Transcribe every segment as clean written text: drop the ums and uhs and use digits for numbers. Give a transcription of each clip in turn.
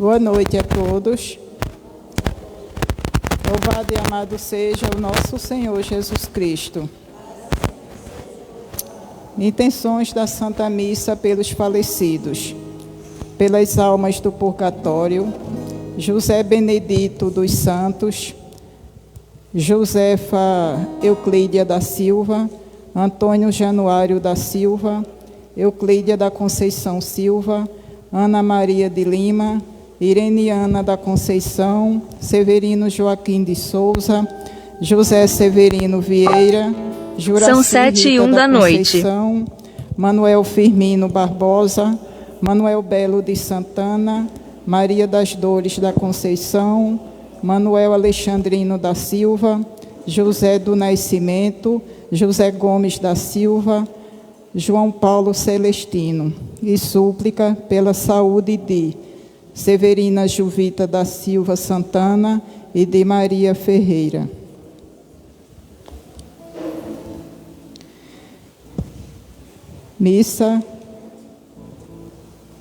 Boa noite a todos. Louvado e amado seja o nosso Senhor Jesus Cristo. Intenções da Santa Missa pelos falecidos, pelas almas do purgatório, José Benedito dos Santos, Josefa Euclídia da Silva, Antônio Januário da Silva, Euclídia da Conceição Silva, Ana Maria de Lima, Ireniana da Conceição, Severino Joaquim de Souza, José Severino Vieira, Juraci São 7h01 da noite. Manuel Firmino Barbosa, Manuel Belo de Santana, Maria das Dores da Conceição, Manuel Alexandrino da Silva, José do Nascimento, José Gomes da Silva, João Paulo Celestino, e súplica pela saúde de Severina Juvita da Silva Santana e de Maria Ferreira. Missa,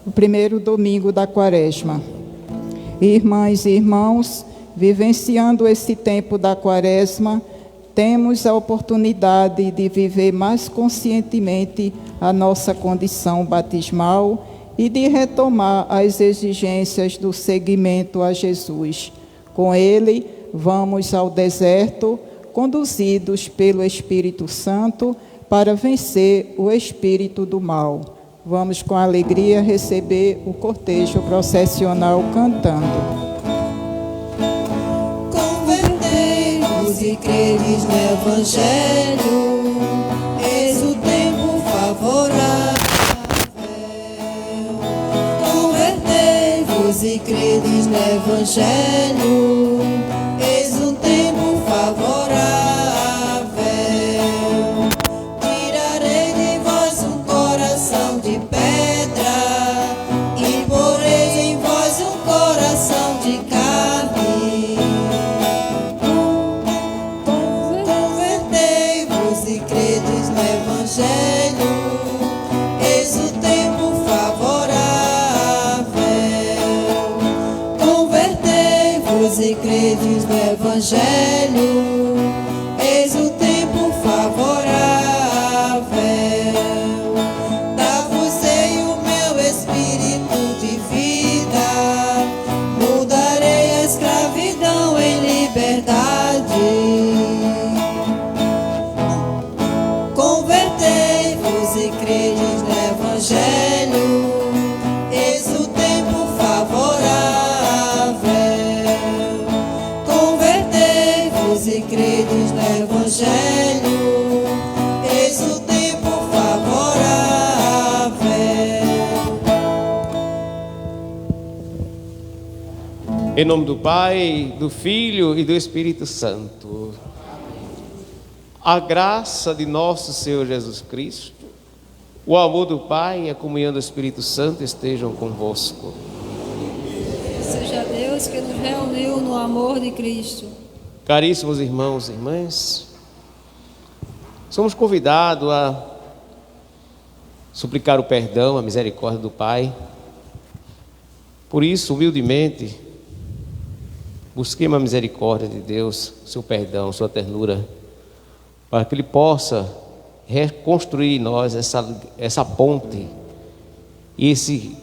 o primeiro domingo da Quaresma. Irmãs e irmãos, vivenciando esse tempo da Quaresma, temos a oportunidade de viver mais conscientemente a nossa condição batismal e de retomar as exigências do seguimento a Jesus. Com ele, vamos ao deserto, conduzidos pelo Espírito Santo, para vencer o espírito do mal. Vamos com alegria receber o cortejo processional cantando. Convertei-vos e credes no Evangelho, eis o tempo favorável. Convertei-vos e credes no Evangelho, eis o tempo favorável. Tirarei de vós um coração de pedra e poreis em vós um coração de carne. Convertei-vos e credes no Evangelho, eis o tempo favorável. Convertei-vos e credes no Evangelho, eis o tempo favorável. Dar-vos-ei o meu espírito de vida, mudarei a escravidão em liberdade. Convertei-vos e credes no Evangelho, eis o tempo favorável. Convertei-vos e credes no Evangelho, eis o tempo favorável. Em nome do Pai, do Filho e do Espírito Santo. A graça de nosso Senhor Jesus Cristo, o amor do Pai e a comunhão do Espírito Santo estejam convosco. Seja Deus que nos reuniu no amor de Cristo. Caríssimos irmãos e irmãs, somos convidados a suplicar o perdão, a misericórdia do Pai. Por isso, humildemente, busquemos a misericórdia de Deus, seu perdão, sua ternura, para que Ele possa reconstruir em nós essa ponte e esse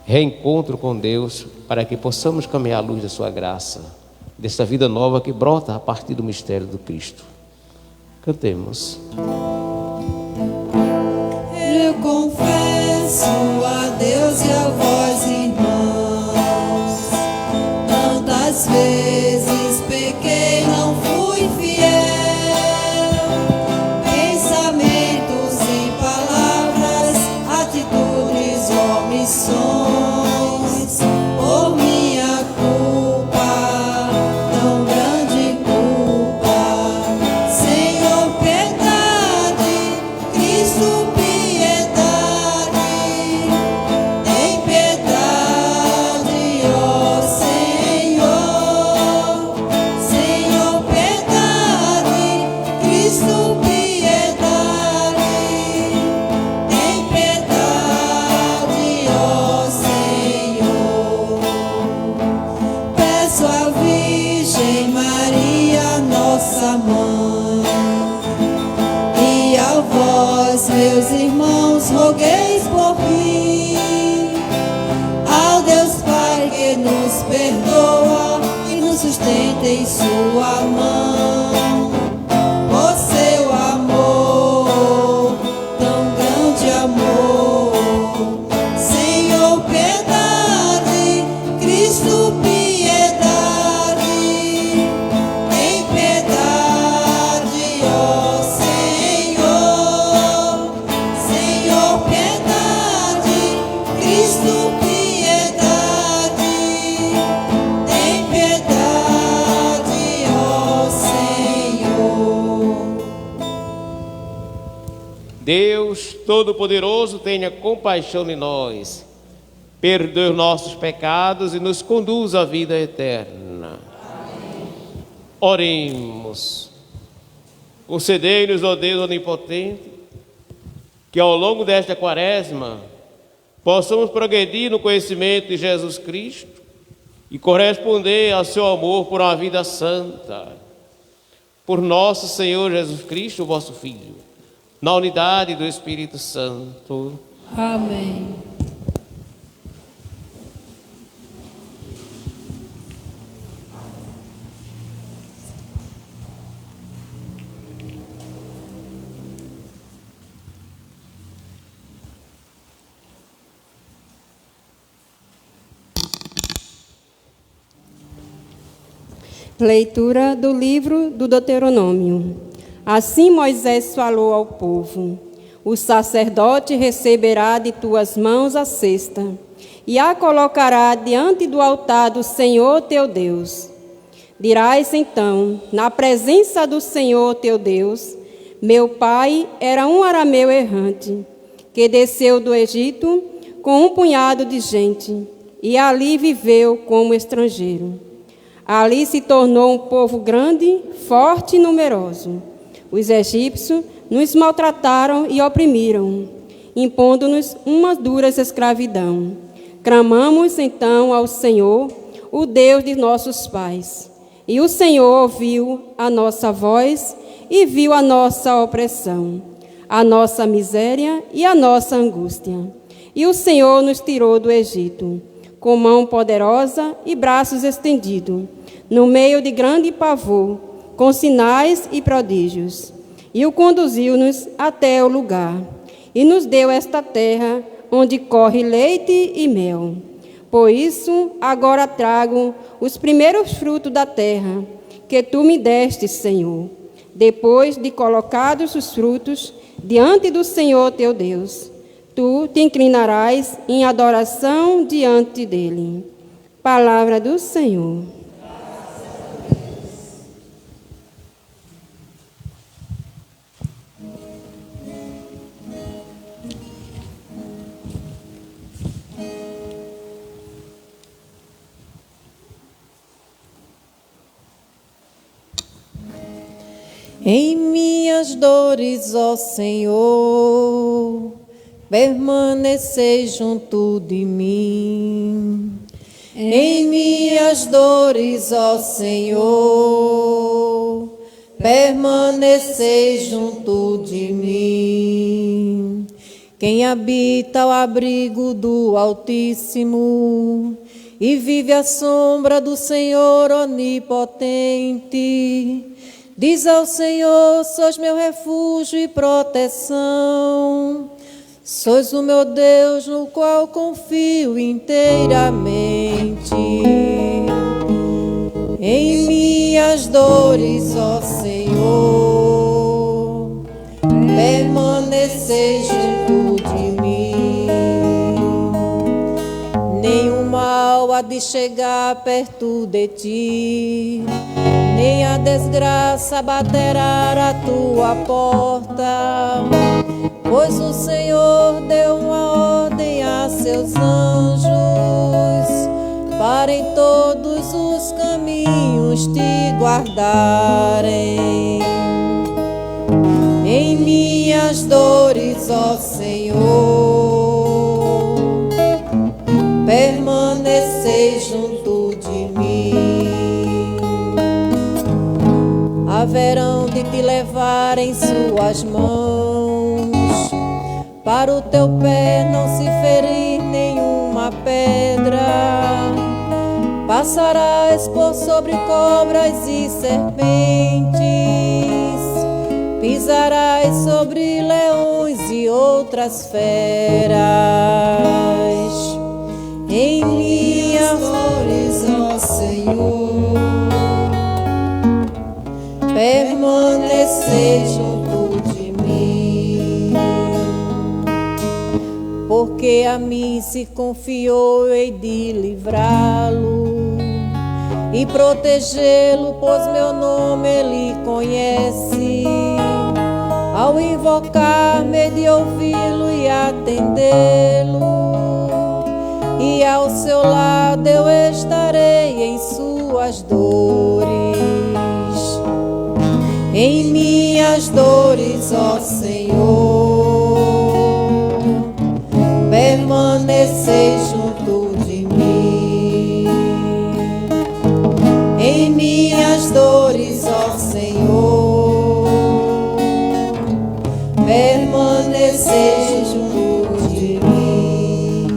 reencontro com Deus, para que possamos caminhar à luz da sua graça, dessa vida nova que brota a partir do mistério do Cristo. Cantemos. Eu confesso a Deus e a vós, irmãos, tantas vezes pequei, não fui fiel, pensamentos e palavras, atitudes, omissões, por minha culpa, tão grande culpa. Senhor, piedade, Cristo, piedade. vós, irmãos, rogueis por mim, ao Deus Pai que nos perdoa e nos sustenta em sua mão. Por seu amor, tão grande amor, Senhor, piedade, Cristo, piedade, tem piedade, ó Senhor, Senhor, piedade, Cristo, piedade, tem piedade, ó Senhor. Deus Todo-Poderoso, tenha compaixão de nós, perdoe os nossos pecados e nos conduz à vida eterna. Amém. Oremos. Concedei-nos, ó Deus onipotente, que ao longo desta quaresma possamos progredir no conhecimento de Jesus Cristo e corresponder ao seu amor por uma vida santa. Por nosso Senhor Jesus Cristo, vosso Filho, na unidade do Espírito Santo. Amém. Leitura do livro do Deuteronômio. Assim Moisés falou ao povo: o sacerdote receberá de tuas mãos a cesta e a colocará diante do altar do Senhor teu Deus. Dirás então, na presença do Senhor teu Deus: meu pai era um arameu errante, que desceu do Egito com um punhado de gente, e ali viveu como estrangeiro. Ali se tornou um povo grande, forte e numeroso. Os egípcios nos maltrataram e oprimiram, impondo-nos uma dura escravidão. Clamamos então ao Senhor, o Deus de nossos pais. E o Senhor ouviu a nossa voz e viu a nossa opressão, a nossa miséria e a nossa angústia. E o Senhor nos tirou do Egito, com mão poderosa e braços estendidos, no meio de grande pavor, com sinais e prodígios. E o conduziu-nos até o lugar, e nos deu esta terra, onde corre leite e mel. Por isso, agora trago os primeiros frutos da terra, que tu me deste, Senhor. Depois de colocados os frutos diante do Senhor teu Deus, tu te inclinarás em adoração diante dele. Palavra do Senhor. Em minhas dores, ó Senhor, permanecei junto de mim. Em minhas dores, ó Senhor, permanecei junto de mim. Quem habita o abrigo do Altíssimo e vive à sombra do Senhor onipotente, diz ao Senhor: sois meu refúgio e proteção. Sois o meu Deus, no qual confio inteiramente. Em minhas dores, ó Senhor, permanecei junto de mim. Nenhum mal há de chegar perto de ti, nem a desgraça baterá a tua porta, pois o Senhor deu uma ordem a seus anjos para em todos os caminhos te guardarem. Em minhas dores, ó Senhor, permanecei junto de mim. Haverão de te levar em suas mãos para o teu pé não se ferir nenhuma pedra. Passarás por sobre cobras e serpentes, pisarás sobre leões e outras feras. Em minhas dores, ó Senhor, permanecei junto de mim, porque a mim se confiou, hei de livrá-lo e protegê-lo, pois meu nome ele conhece. Ao invocar-me de ouvi-lo e atendê-lo, e ao seu lado eu estarei em suas dores. Em minhas dores, ó Senhor, permanecei junto de mim. Em minhas dores, ó Senhor, permanecei junto de mim.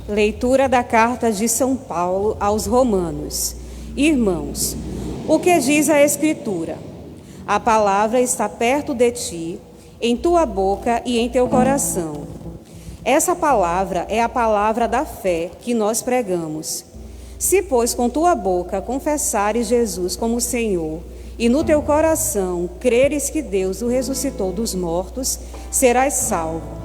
Leitura da carta de São Paulo aos Romanos. Irmãos, o que diz a Escritura? A palavra está perto de ti, em tua boca e em teu coração. Essa palavra é a palavra da fé que nós pregamos. Se, pois, com tua boca confessares Jesus como Senhor, e no teu coração creres que Deus o ressuscitou dos mortos, serás salvo.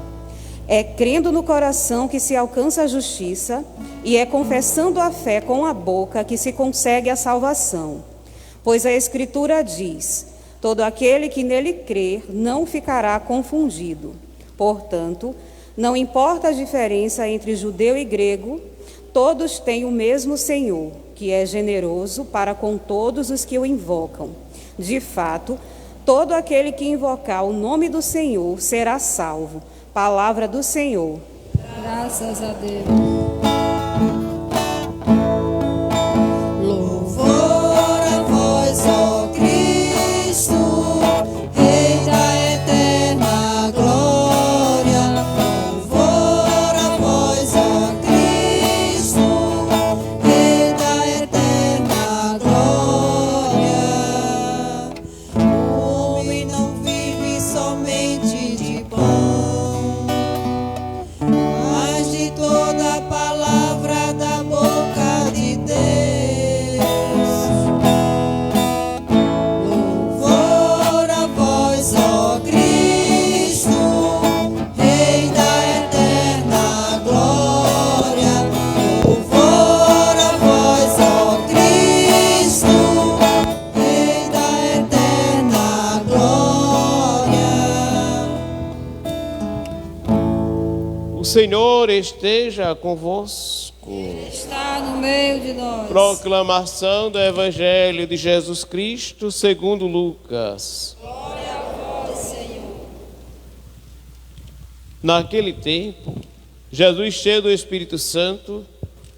É crendo no coração que se alcança a justiça, e é confessando a fé com a boca que se consegue a salvação. Pois a Escritura diz: todo aquele que nele crer não ficará confundido. Portanto, não importa a diferença entre judeu e grego, todos têm o mesmo Senhor, que é generoso para com todos os que o invocam. De fato, todo aquele que invocar o nome do Senhor será salvo. Palavra do Senhor. Graças a Deus. Louvor a vós, ó Cristo, Rei da eterna glória. Louvor a vós, ó Cristo, Rei da eterna glória. O homem não vive somente de pão, mas de toda a palavra da boca de Deus. Louvor a vós, ó Cristo, Rei da eterna glória. Louvor a vós, ó Cristo, Rei da eterna glória. O Senhor esteja convosco. Está no meio de nós. Proclamação do Evangelho de Jesus Cristo segundo Lucas. Glória a vós, Senhor. Naquele tempo, Jesus, cheio do Espírito Santo,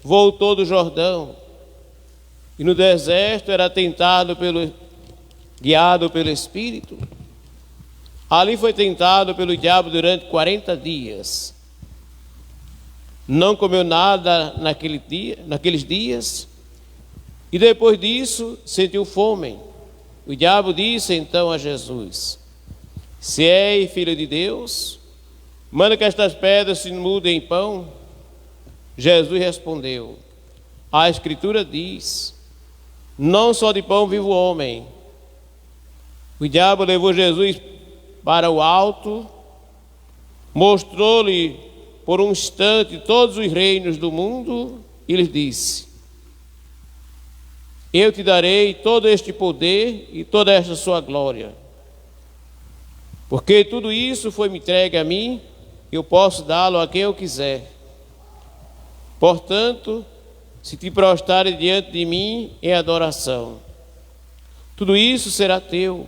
voltou do Jordão e no deserto era guiado pelo Espírito. Ali foi tentado pelo diabo durante 40 dias. Não comeu nada naqueles dias, e depois disso sentiu fome. O diabo disse então a Jesus: se és filho de Deus, manda que estas pedras se mudem em pão. Jesus respondeu: a Escritura diz: não só de pão vive o homem. O diabo levou Jesus para o alto, mostrou-lhe por um instante todos os reinos do mundo e lhes disse: eu te darei todo este poder e toda esta sua glória, porque tudo isso foi-me entregue a mim, eu posso dá-lo a quem eu quiser. Portanto, se te prostrares diante de mim em adoração, tudo isso será teu.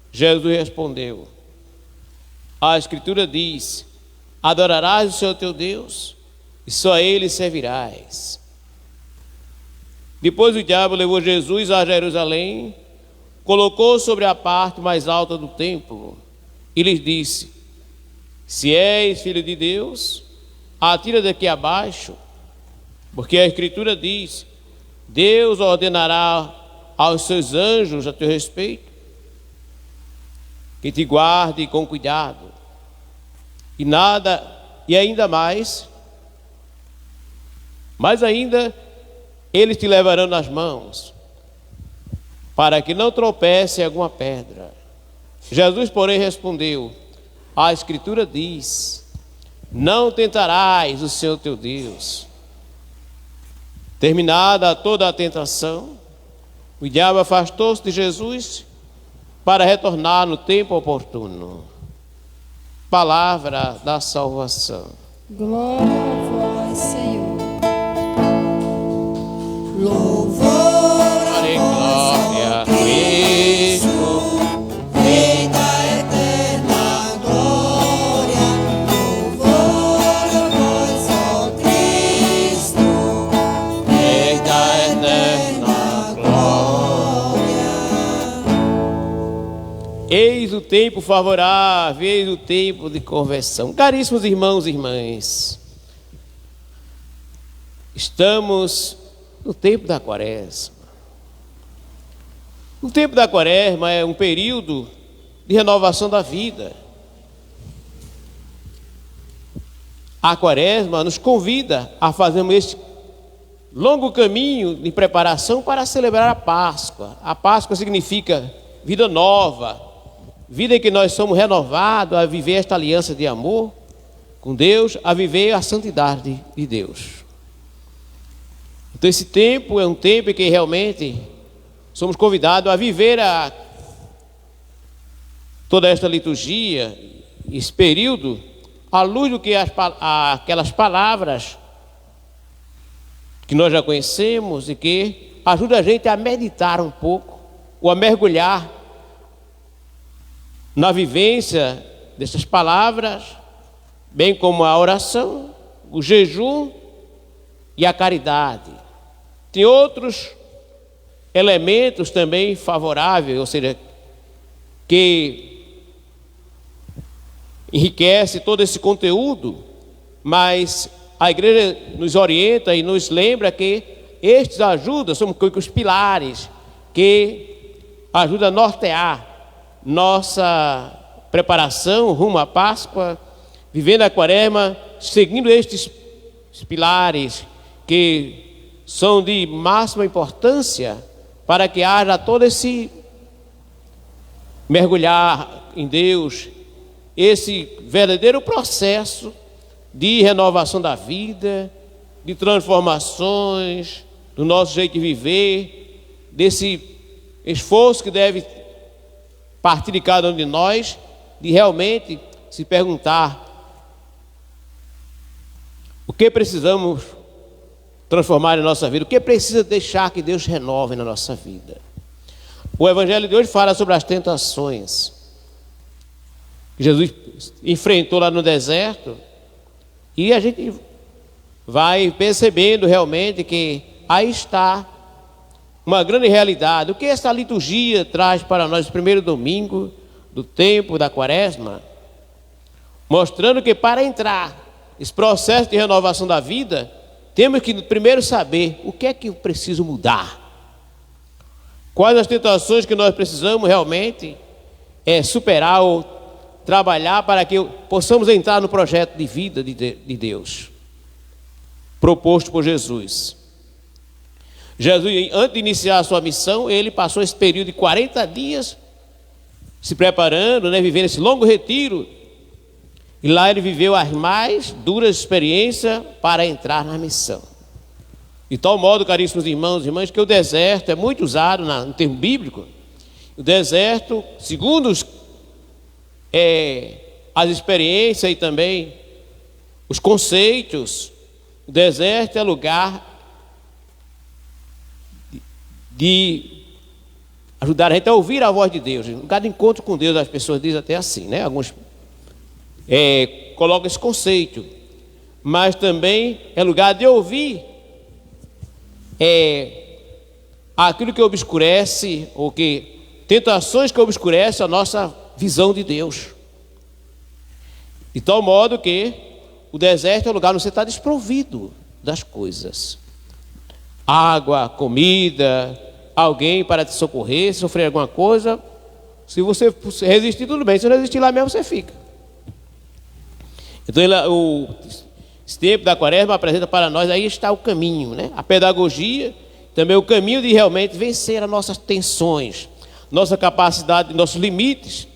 Jesus respondeu: A Escritura diz: adorarás o Senhor teu Deus e só a Ele servirás. Depois o diabo levou Jesus a Jerusalém, colocou sobre a parte mais alta do templo e lhes disse: se és filho de Deus, atira daqui abaixo, porque a Escritura diz: Deus ordenará aos seus anjos a teu respeito, que te guarde com cuidado, e ainda mais ainda, eles te levarão nas mãos, para que não tropece em alguma pedra. Jesus, porém, respondeu: a Escritura diz: não tentarás o Senhor teu Deus. Terminada toda a tentação, o diabo afastou-se de Jesus para retornar no tempo oportuno. Palavra da salvação. Glória a vós, Senhor. Louvor e glória a Cristo, Rei da eterna glória. Louvor a vós, ó Cristo, Rei da eterna glória. Eis o tempo favorável, eis o tempo de conversão. Caríssimos irmãos e irmãs, estamos no tempo da Quaresma. O tempo da Quaresma é um período de renovação da vida. A Quaresma nos convida a fazermos este longo caminho de preparação para celebrar a Páscoa. A Páscoa significa vida nova, vida em que nós somos renovados a viver esta aliança de amor com Deus, a viver a santidade de Deus. Então esse tempo é um tempo em que realmente somos convidados a viver toda esta liturgia, esse período, à luz do que aquelas palavras que nós já conhecemos e que ajuda a gente a meditar um pouco, ou a mergulhar na vivência dessas palavras, bem como a oração, o jejum e a caridade. Tem outros elementos também favoráveis, ou seja, que enriquece todo esse conteúdo, mas a igreja nos orienta e nos lembra que estes ajudam, são os pilares que ajudam a nortear nossa preparação rumo à Páscoa, vivendo a Quaresma, seguindo estes pilares que são de máxima importância para que haja todo esse mergulhar em Deus, esse verdadeiro processo de renovação da vida, de transformações do nosso jeito de viver, desse esforço que deve partir de cada um de nós, de realmente se perguntar o que precisamos transformar em nossa vida, o que precisa deixar que Deus renove na nossa vida. O Evangelho de hoje fala sobre as tentações que Jesus enfrentou lá no deserto, e a gente vai percebendo realmente que aí está uma grande realidade. O que essa liturgia traz para nós, o primeiro domingo do tempo da Quaresma, mostrando que para entrar nesse processo de renovação da vida, temos que primeiro saber o que é que eu preciso mudar. Quais as tentações que nós precisamos realmente superar ou trabalhar para que possamos entrar no projeto de vida de Deus, proposto por Jesus. Jesus, antes de iniciar a sua missão, ele passou esse período de 40 dias se preparando, vivendo esse longo retiro. E lá ele viveu as mais duras experiências para entrar na missão. De tal modo, caríssimos irmãos e irmãs, que o deserto é muito usado no termo bíblico. O deserto, segundo as experiências e também os conceitos, o deserto é lugar de ajudar a gente a ouvir a voz de Deus, lugar de encontro com Deus. As pessoas dizem até assim, alguns coloca esse conceito, mas também é lugar de ouvir aquilo que obscurece, ou que tentações que obscurecem a nossa visão de Deus. De tal modo que o deserto é o lugar onde você está desprovido das coisas. Água, comida, alguém para te socorrer, se sofrer alguma coisa. Se você resistir, tudo bem. Se não resistir lá mesmo, você fica. Então, esse tempo da quaresma apresenta para nós, aí está o caminho, né? A pedagogia, também o caminho de realmente vencer as nossas tensões, nossa capacidade, nossos limites,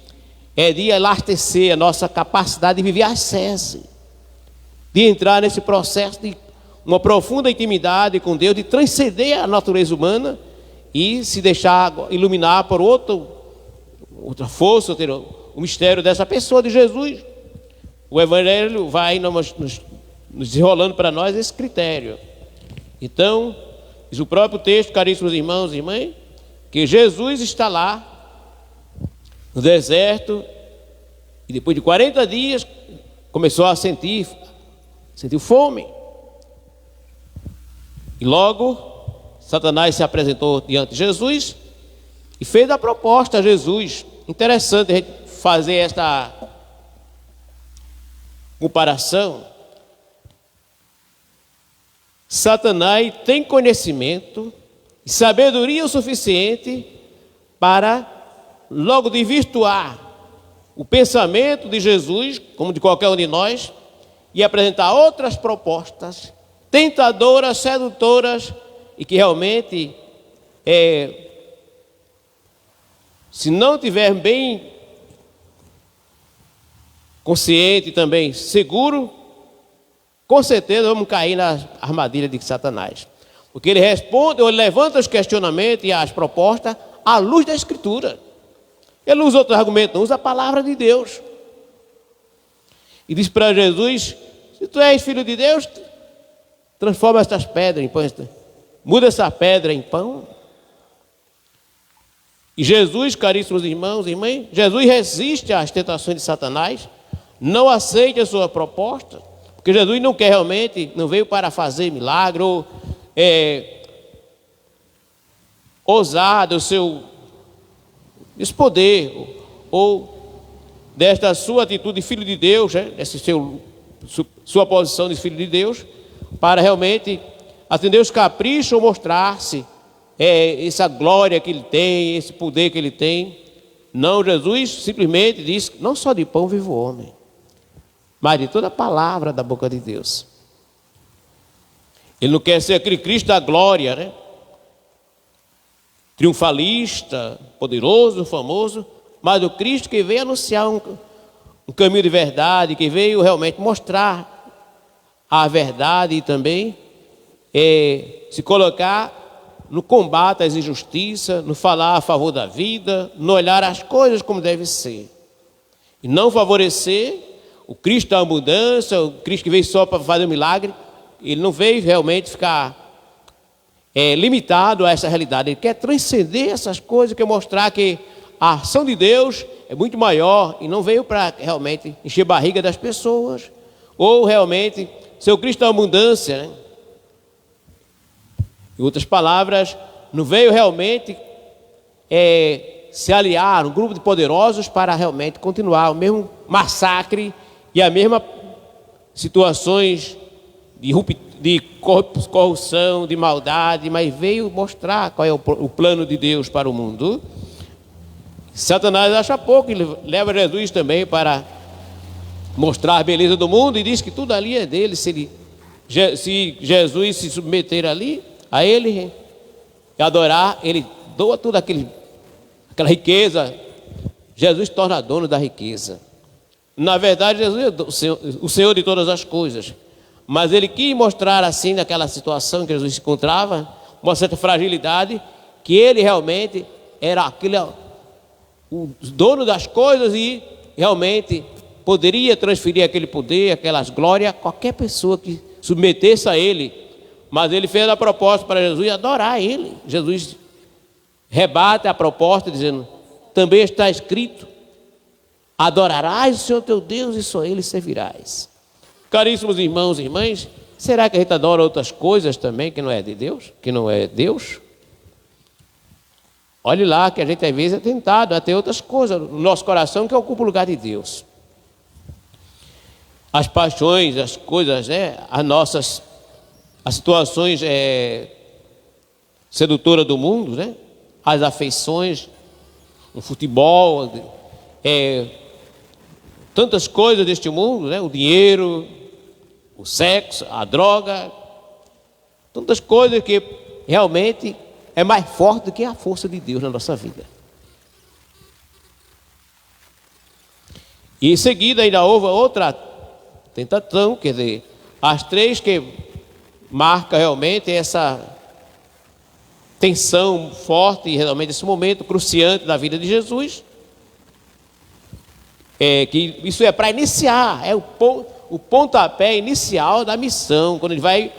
é de elastecer a nossa capacidade de viver a ascese, de entrar nesse processo de uma profunda intimidade com Deus, de transcender a natureza humana e se deixar iluminar por outra força, o mistério dessa pessoa de Jesus. O Evangelho vai nos desenrolando para nós esse critério. Então, diz o próprio texto, caríssimos irmãos e irmãs, que Jesus está lá no deserto e depois de 40 dias começou a sentir fome. E logo Satanás se apresentou diante de Jesus e fez a proposta a Jesus. Interessante a gente fazer esta comparação. Satanás tem conhecimento e sabedoria o suficiente para logo desvirtuar o pensamento de Jesus, como de qualquer um de nós, e apresentar outras propostas tentadoras, sedutoras, e que realmente, se não tiver bem consciente e também seguro, com certeza vamos cair na armadilha de Satanás. Porque ele responde, ou ele levanta os questionamentos e as propostas à luz da Escritura. Ele não usa outro argumento, não usa a palavra de Deus. E diz para Jesus: se tu és filho de Deus, transforma estas pedras em pão. Muda essa pedra em pão. E Jesus, caríssimos irmãos e irmãs, Jesus resiste às tentações de Satanás, não aceita a sua proposta, porque Jesus não quer realmente, não veio para fazer milagre, ou ousar do seu esse poder, ou desta sua atitude de filho de Deus, sua posição de filho de Deus, para realmente atender os caprichos ou mostrar-se essa glória que ele tem, esse poder que ele tem. Não, Jesus simplesmente diz: não só de pão vive o homem, mas de toda a palavra da boca de Deus. Ele não quer ser aquele Cristo da glória, né? Triunfalista, poderoso, famoso, mas o Cristo que veio anunciar um caminho de verdade, que veio realmente mostrar a verdade e também se colocar no combate às injustiças, no falar a favor da vida, no olhar as coisas como deve ser. E não favorecer o Cristo da abundância, o Cristo que veio só para fazer um milagre. Ele não veio realmente ficar limitado a essa realidade. Ele quer transcender essas coisas, quer mostrar que a ação de Deus é muito maior e não veio para realmente encher a barriga das pessoas, ou realmente ser o Cristo da abundância, né? Em outras palavras, não veio realmente se aliar a um grupo de poderosos para realmente continuar o mesmo massacre e as mesmas situações de corrupção, de maldade, mas veio mostrar qual é o plano de Deus para o mundo. Satanás acha pouco, ele leva Jesus também para mostrar a beleza do mundo e diz que tudo ali é dele. Se Jesus se submeter ali a ele e adorar, ele doa tudo aquela riqueza. Jesus torna dono da riqueza. Na verdade, Jesus é o Senhor de todas as coisas. Mas ele quis mostrar assim, naquela situação que Jesus se encontrava, uma certa fragilidade, que ele realmente era o dono das coisas e realmente poderia transferir aquele poder, aquelas glórias a qualquer pessoa que submetesse a ele. Mas ele fez a proposta para Jesus adorar ele. Jesus rebate a proposta dizendo: também está escrito. Adorarás o Senhor teu Deus e só Ele servirás. Caríssimos irmãos e irmãs, será que a gente adora outras coisas também que não é de Deus? Que não é Deus? Olhe lá que a gente às vezes é tentado a ter outras coisas no nosso coração que ocupa o lugar de Deus. As paixões, as coisas, as situações sedutoras do mundo, as afeições, o futebol, tantas coisas deste mundo, o dinheiro, o sexo, a droga, tantas coisas que realmente é mais forte do que a força de Deus na nossa vida. E em seguida ainda houve outra tentação, quer dizer, as três que marcam realmente essa tensão forte e realmente esse momento cruciante da vida de Jesus, que isso é para iniciar, o pontapé inicial da missão. Quando ele vai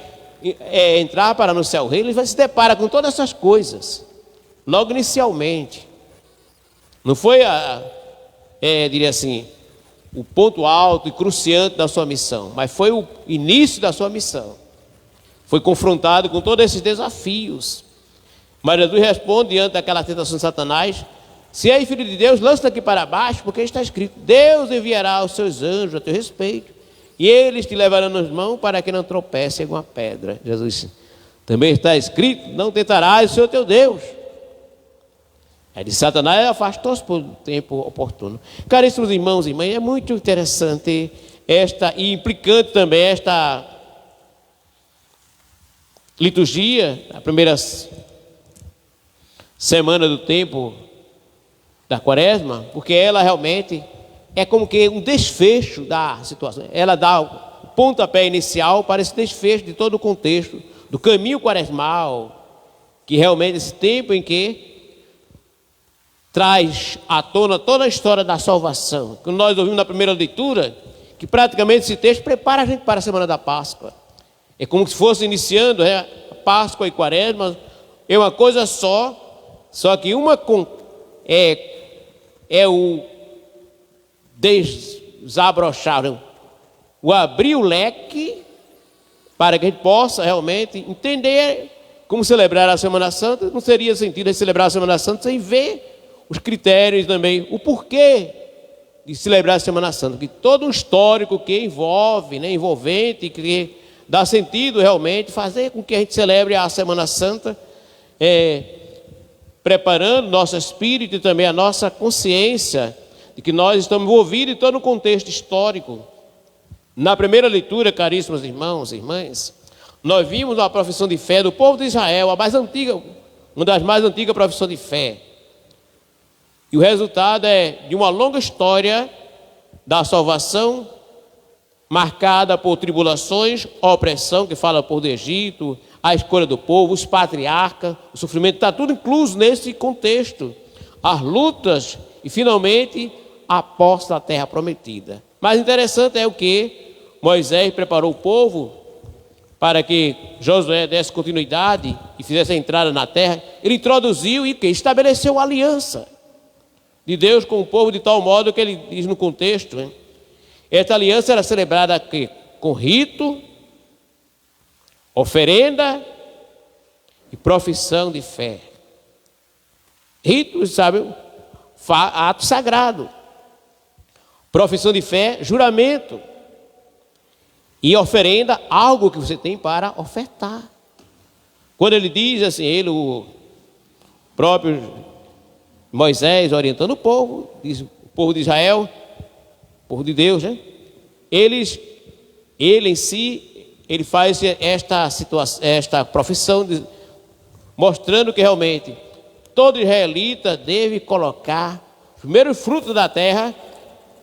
entrar para anunciar o reino, ele vai se deparar com todas essas coisas, logo inicialmente. Não foi, diria assim, o ponto alto e cruciante da sua missão, mas foi o início da sua missão. Foi confrontado com todos esses desafios. Mas Jesus responde diante daquela tentação de Satanás: se és filho de Deus, lança daqui para baixo, porque está escrito: Deus enviará os seus anjos a teu respeito, e eles te levarão nas mãos para que não tropece em alguma pedra. Jesus disse: também está escrito: não tentarás o Senhor teu Deus. Aí de Satanás afastou-se por um tempo oportuno. Caríssimos irmãos e irmãs, é muito interessante e implicante também esta liturgia, a primeira semana do tempo da Quaresma, porque ela realmente é como que um desfecho da situação. Ela dá o pontapé inicial para esse desfecho de todo o contexto do caminho quaresmal, que realmente esse tempo em que traz à tona toda a história da salvação. Quando nós ouvimos na primeira leitura, que praticamente esse texto prepara a gente para a semana da Páscoa. É como se fosse iniciando a Páscoa e Quaresma, é uma coisa só que uma é o desabrochar, o abrir o leque para que a gente possa realmente entender como celebrar a Semana Santa. Não seria sentido celebrar a Semana Santa sem ver os critérios também, o porquê de celebrar a Semana Santa, que todo um histórico que envolve, envolvente, que dá sentido realmente fazer com que a gente celebre a Semana Santa, preparando nosso espírito e também a nossa consciência de que nós estamos envolvidos em todo o contexto histórico. Na primeira leitura, caríssimos irmãos e irmãs, nós vimos a profissão de fé do povo de Israel, a mais antiga, uma das mais antigas profissões de fé. E o resultado é de uma longa história da salvação, marcada por tribulações, opressão, que fala por do Egito, a escolha do povo, os patriarcas, o sofrimento, está tudo incluso nesse contexto. As lutas e, finalmente, a posse da terra prometida. Mas interessante é o que Moisés preparou o povo para que Josué desse continuidade e fizesse a entrada na terra. Ele introduziu e estabeleceu a aliança de Deus com o povo de tal modo que ele diz no contexto, esta aliança era celebrada com rito, oferenda e profissão de fé. Rito, sabe, ato sagrado. Profissão de fé, juramento. E oferenda, algo que você tem para ofertar. Quando ele diz assim, o próprio Moisés orientando o povo, diz o povo de Israel, o povo de Deus, ele em si, ele faz esta profissão, mostrando que realmente todo israelita deve colocar os primeiros frutos da terra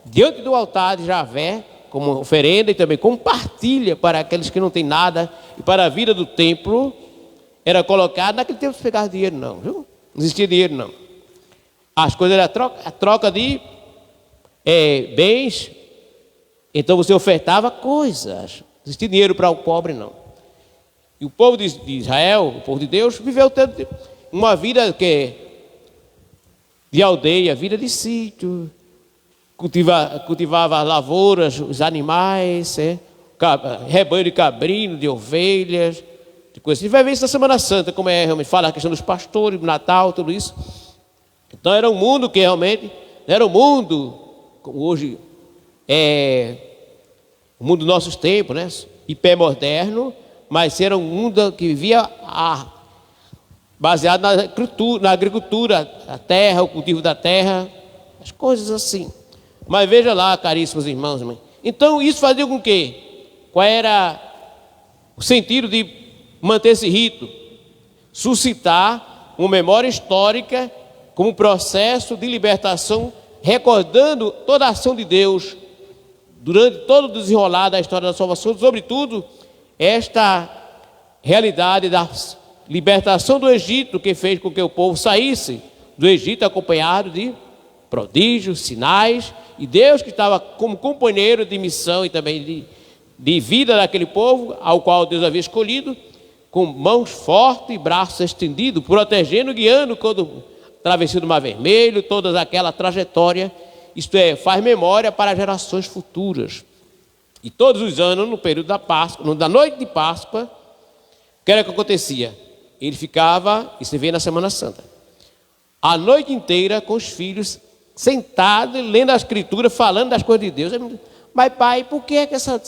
diante do altar de Javé, como oferenda e também como partilha para aqueles que não têm nada, e para a vida do templo, era colocado. Naquele tempo não se pegava dinheiro não, viu? Não existia dinheiro não. As coisas eram a troca de bens, então você ofertava coisas, não existia dinheiro para o pobre não. E o povo de Israel, o povo de Deus, viveu uma vida de aldeia, vida de sítio, cultivava as lavouras, os animais, rebanho de cabrino, de ovelhas, de coisas. A gente vai ver isso na Semana Santa, como realmente fala a questão dos pastores, do Natal, tudo isso. Então era um mundo que realmente não era um mundo como hoje o mundo dos nossos tempos, né? Hipermoderno, mas era um mundo que vivia baseado na agricultura, a terra, o cultivo da terra, as coisas assim. Mas veja lá, caríssimos irmãos, irmãs. Então isso fazia com que? Qual era o sentido de manter esse rito? Suscitar uma memória histórica como um processo de libertação, recordando toda a ação de Deus durante todo o desenrolar da história da salvação, sobretudo esta realidade da libertação do Egito, que fez com que o povo saísse do Egito acompanhado de prodígios, sinais, e Deus que estava como companheiro de missão e também de vida daquele povo, ao qual Deus havia escolhido, com mãos fortes e braços estendidos, protegendo, guiando quando travessia do Mar Vermelho, toda aquela trajetória, isto é, faz memória para gerações futuras. E todos os anos, no período da Páscoa, da noite de Páscoa, o que era que acontecia? Ele ficava, isso vem na Semana Santa, a noite inteira com os filhos, sentados, lendo a Escritura, falando das coisas de Deus. Mas pai, por que essa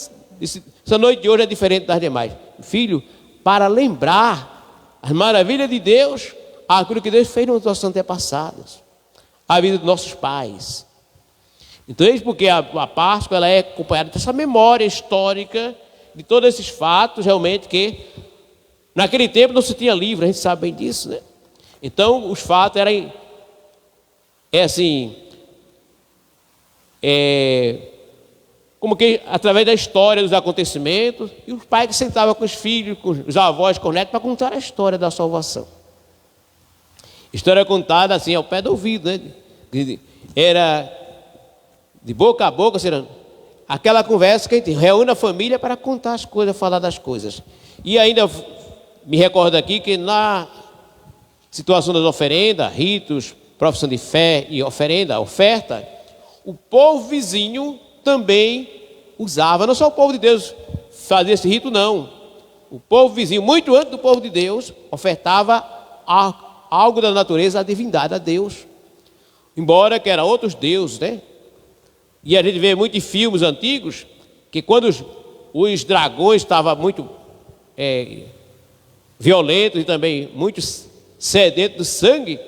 noite de hoje é diferente das demais? Filho, para lembrar as maravilhas de Deus, aquilo que Deus fez nos nossos antepassados, a vida dos nossos pais. Então, é isso porque a Páscoa ela é acompanhada dessa memória histórica de todos esses fatos, realmente, que naquele tempo não se tinha livro, a gente sabe bem disso, né? Então, os fatos eram, como que através da história dos acontecimentos, e os pais que sentavam com os filhos, com os avós, com os netos, para contar a história da salvação. História contada assim, ao pé do ouvido, né? Era de boca a boca, aquela conversa que a gente reúne a família para contar as coisas, falar das coisas. E ainda me recordo aqui que na situação das oferendas, ritos, profissão de fé e oferta, o povo vizinho também usava, não só o povo de Deus fazia esse rito, não. O povo vizinho, muito antes do povo de Deus, ofertava algo da natureza, a divindade, a Deus. Embora que eram outros deuses, né? E a gente vê muito em filmes antigos, que quando os dragões estavam muito violentos e também muito sedentos de sangue,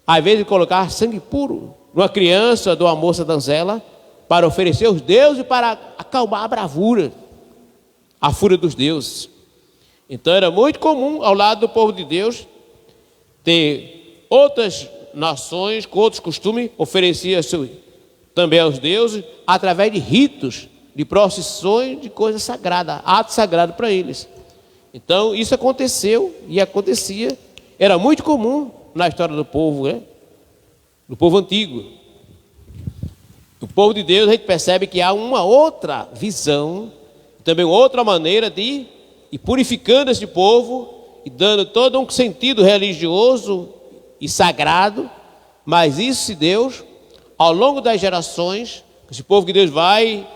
às vezes colocar sangue puro numa criança, de uma moça donzela, para oferecer aos deuses e para acalmar a bravura, a fúria dos deuses. Então era muito comum, ao lado do povo de Deus, ter outras nações com outros costumes, oferecia também aos deuses, através de ritos, de procissões, de coisas sagradas, atos sagrados para eles. Então isso aconteceu e acontecia, era muito comum na história do povo, né? Do povo antigo. O povo de Deus, a gente percebe que há uma outra visão, também outra maneira de ir purificando esse povo e dando todo um sentido religioso e sagrado, mas isso se deu ao longo das gerações, esse povo que Deus vai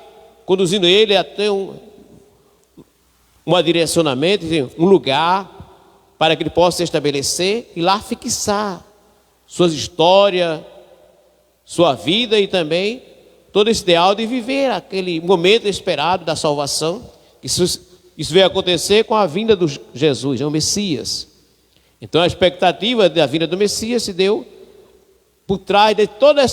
conduzindo ele até um direcionamento, um lugar para que ele possa se estabelecer e lá fixar suas histórias, sua vida e também todo esse ideal de viver aquele momento esperado da salvação. Isso veio acontecer com a vinda de Jesus, o Messias. Então a expectativa da vinda do Messias se deu por trás de todos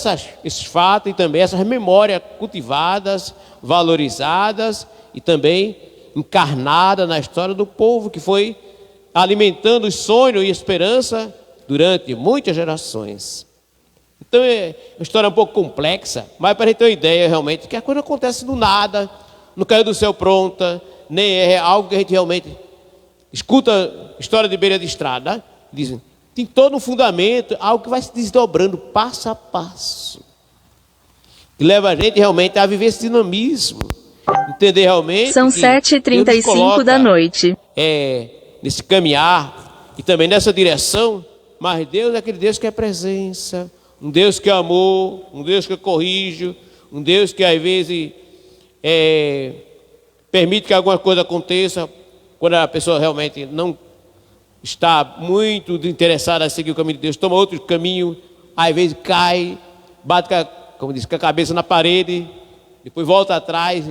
esses fatos e também essas memórias cultivadas, valorizadas e também encarnadas na história do povo que foi alimentando os sonhos e esperança durante muitas gerações. Então é uma história um pouco complexa, mas para a gente ter uma ideia realmente que a coisa acontece do nada, não caiu do céu pronta, nem é algo que a gente realmente escuta história de beira de estrada, dizem, tem todo um fundamento, algo que vai se desdobrando passo a passo, que leva a gente realmente a viver esse dinamismo, entender realmente. São 7h35 da noite. Nesse caminhar e também nessa direção, mas Deus é aquele Deus que é presença, um Deus que é amor, um Deus que corrige, um Deus que às vezes permite que alguma coisa aconteça quando a pessoa realmente não está muito interessada a seguir o caminho de Deus, toma outro caminho, às vezes cai, bate com a cabeça na parede, depois volta atrás,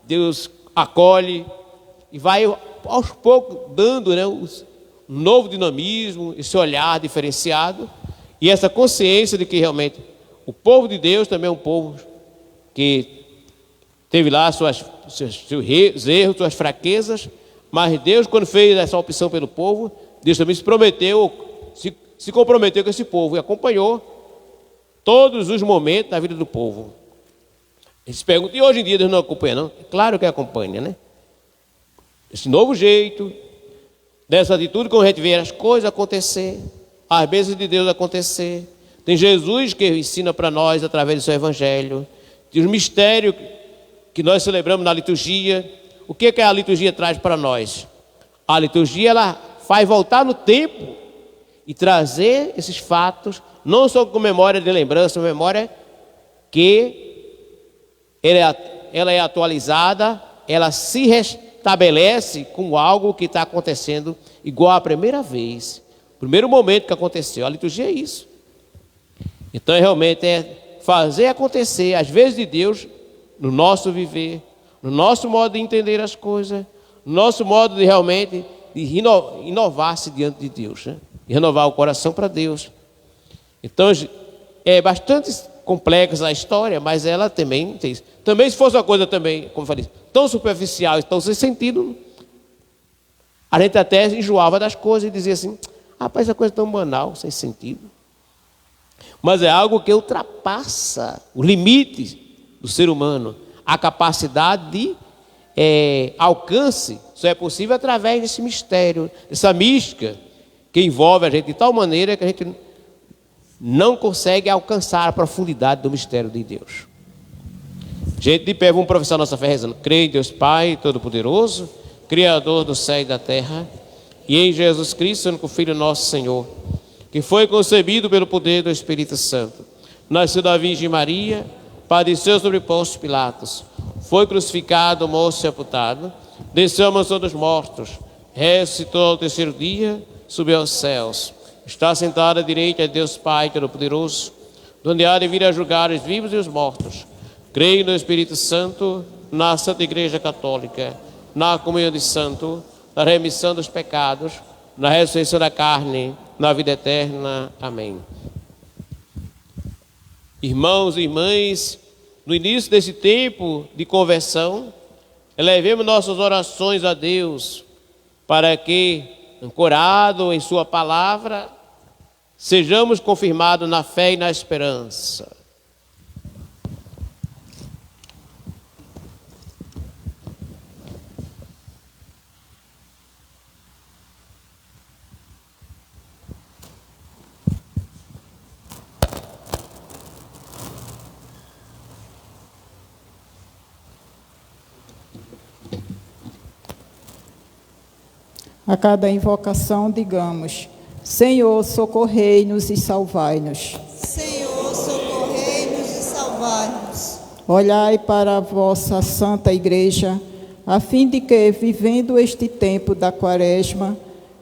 Deus acolhe e vai aos poucos dando, né, um novo dinamismo, esse olhar diferenciado e essa consciência de que realmente o povo de Deus também é um povo que teve lá seus erros, suas fraquezas, mas Deus, quando fez essa opção pelo povo, Deus também se comprometeu com esse povo e acompanhou todos os momentos da vida do povo. Eles perguntam, e hoje em dia Deus não acompanha, não? Claro que acompanha, né? Esse novo jeito, dessa atitude, como a gente vê as coisas acontecer, as bênçãos de Deus acontecer. Tem Jesus que ensina para nós através do seu evangelho. Tem os mistérios que nós celebramos na liturgia. O que a liturgia traz para nós? A liturgia, ela faz voltar no tempo e trazer esses fatos, não só com memória de lembrança, memória que ela é atualizada, ela se restabelece com algo que está acontecendo igual à primeira vez, primeiro momento que aconteceu. A liturgia é isso. Então, realmente é fazer acontecer as vezes de Deus no nosso viver, no nosso modo de entender as coisas, no nosso modo de realmente de inovar-se diante de Deus, né? E renovar o coração para Deus. Então, é bastante complexa a história, mas ela também tem isso. Também, se fosse uma coisa também, como eu falei, tão superficial, tão sem sentido, a gente até enjoava das coisas e dizia assim, rapaz, essa coisa é tão banal, sem sentido. Mas é algo que ultrapassa os limites do ser humano, a capacidade de alcance só é possível através desse mistério, dessa mística que envolve a gente de tal maneira que a gente não consegue alcançar a profundidade do mistério de Deus. Gente de pé, vamos professar nossa fé rezando. Creio em Deus Pai Todo-Poderoso, Criador do céu e da terra, e em Jesus Cristo, único Filho nosso Senhor, que foi concebido pelo poder do Espírito Santo, nasceu da Virgem Maria, padeceu sobre Pôncio Pilatos, foi crucificado, morto e sepultado, desceu à mansão dos mortos, ressuscitou ao terceiro dia, subiu aos céus, está sentado à direita de Deus Pai Todo-Poderoso, donde há de vir a julgar os vivos e os mortos. Creio no Espírito Santo, na Santa Igreja Católica, na comunhão de santos, na remissão dos pecados, na ressurreição da carne, na vida eterna. Amém. Irmãos e irmãs, no início desse tempo de conversão, elevemos nossas orações a Deus, para que, ancorado em sua palavra, sejamos confirmados na fé e na esperança. A cada invocação, digamos: Senhor, socorrei-nos e salvai-nos. Senhor, socorrei-nos e salvai-nos. Olhai para a vossa santa igreja, a fim de que, vivendo este tempo da quaresma,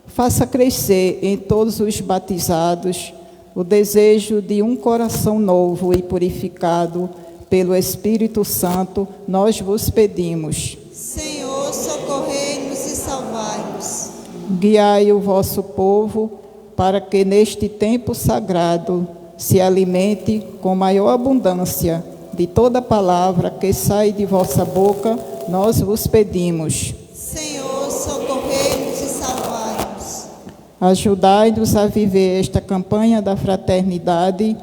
faça crescer em todos os batizados o desejo de um coração novo e purificado pelo Espírito Santo, nós vos pedimos. Senhor, socorrei-nos e salvai-nos. Guiai o vosso povo, para que neste tempo sagrado se alimente com maior abundância de toda palavra que sai de vossa boca, nós vos pedimos. Senhor, socorrei-nos e salvai-nos. Ajudai-nos a viver esta campanha da fraternidade,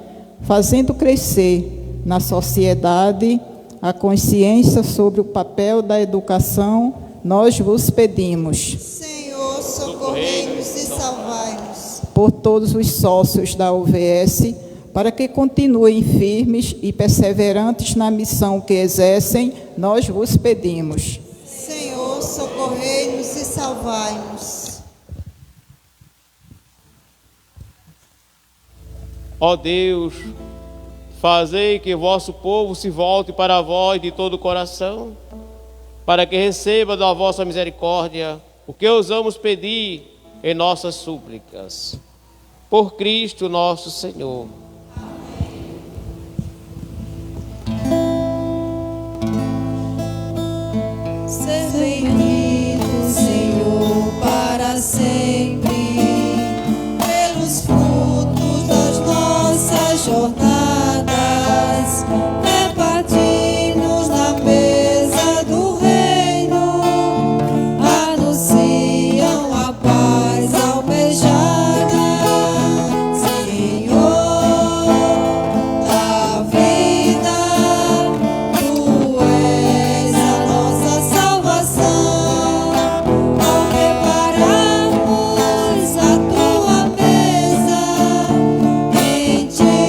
fazendo crescer na sociedade a consciência sobre o papel da educação, nós vos pedimos. Senhor, socorrei-nos e salvai-nos. Por todos os sócios da UVS, para que continuem firmes e perseverantes na missão que exercem, nós vos pedimos. Senhor, socorrei-nos e salvai-nos. Ó Deus, fazei que vosso povo se volte para vós de todo o coração, para que receba da vossa misericórdia o que ousamos pedir em nossas súplicas. Por Cristo nosso Senhor. Ser bendito, Senhor, para sempre, pelos frutos das nossas jornadas, repartir-nos na mesa do reino, anunciam a paz almejada, Senhor da vida, Tu és a nossa salvação. Ao prepararmos a Tua mesa, em Ti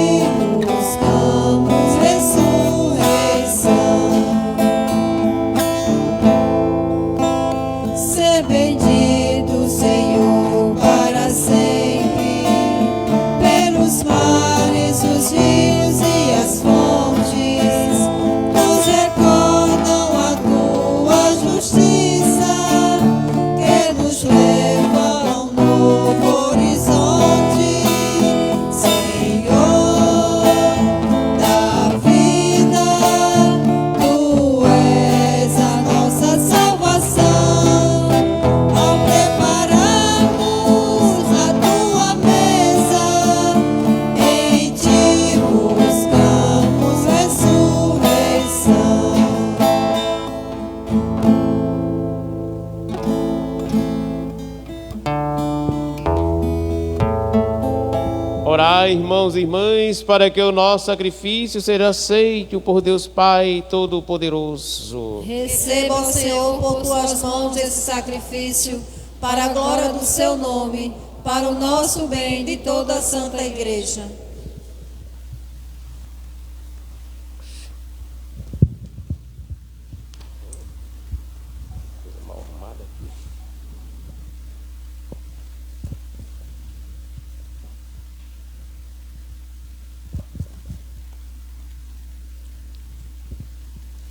buscamos ressurreição. Ser bendito, Senhor, para sempre, pelos mares, os rios e as fontes, nos recordam a Tua justiça, que nos leva a um novo horizonte, Senhor da vida, Tu és a nossa salvação. Ao prepararmos a Tua mesa, em Ti buscamos ressurreição. Orai, irmãos e irmãs, para que o nosso sacrifício seja aceito por Deus Pai Todo-Poderoso. Receba, ó Senhor, por Tuas mãos esse sacrifício, para a glória do Seu nome, para o nosso bem de toda a Santa Igreja.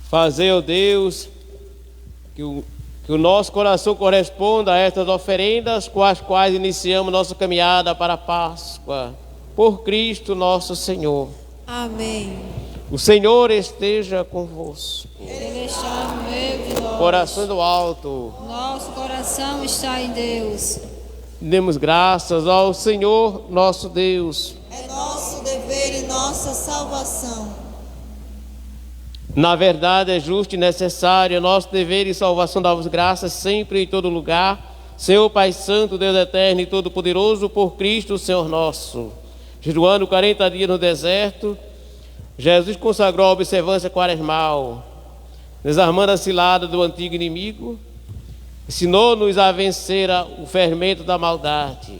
Fazei, ó Deus, que o nosso coração corresponda a estas oferendas com as quais iniciamos nossa caminhada para a Páscoa. Por Cristo nosso Senhor. Amém. O Senhor esteja convosco. Ele está no meio de nós. Coração do alto. Nosso coração está em Deus. Demos graças ao Senhor nosso Deus. É nosso dever e nossa salvação. Na verdade é justo e necessário, é nosso dever e salvação dar-vos graças sempre e em todo lugar, Senhor Pai Santo, Deus Eterno e Todo-Poderoso, por Cristo, Senhor nosso. Jejuando 40 dias no deserto, Jesus consagrou a observância quaresmal, desarmando a cilada do antigo inimigo, ensinou-nos a vencer o fermento da maldade.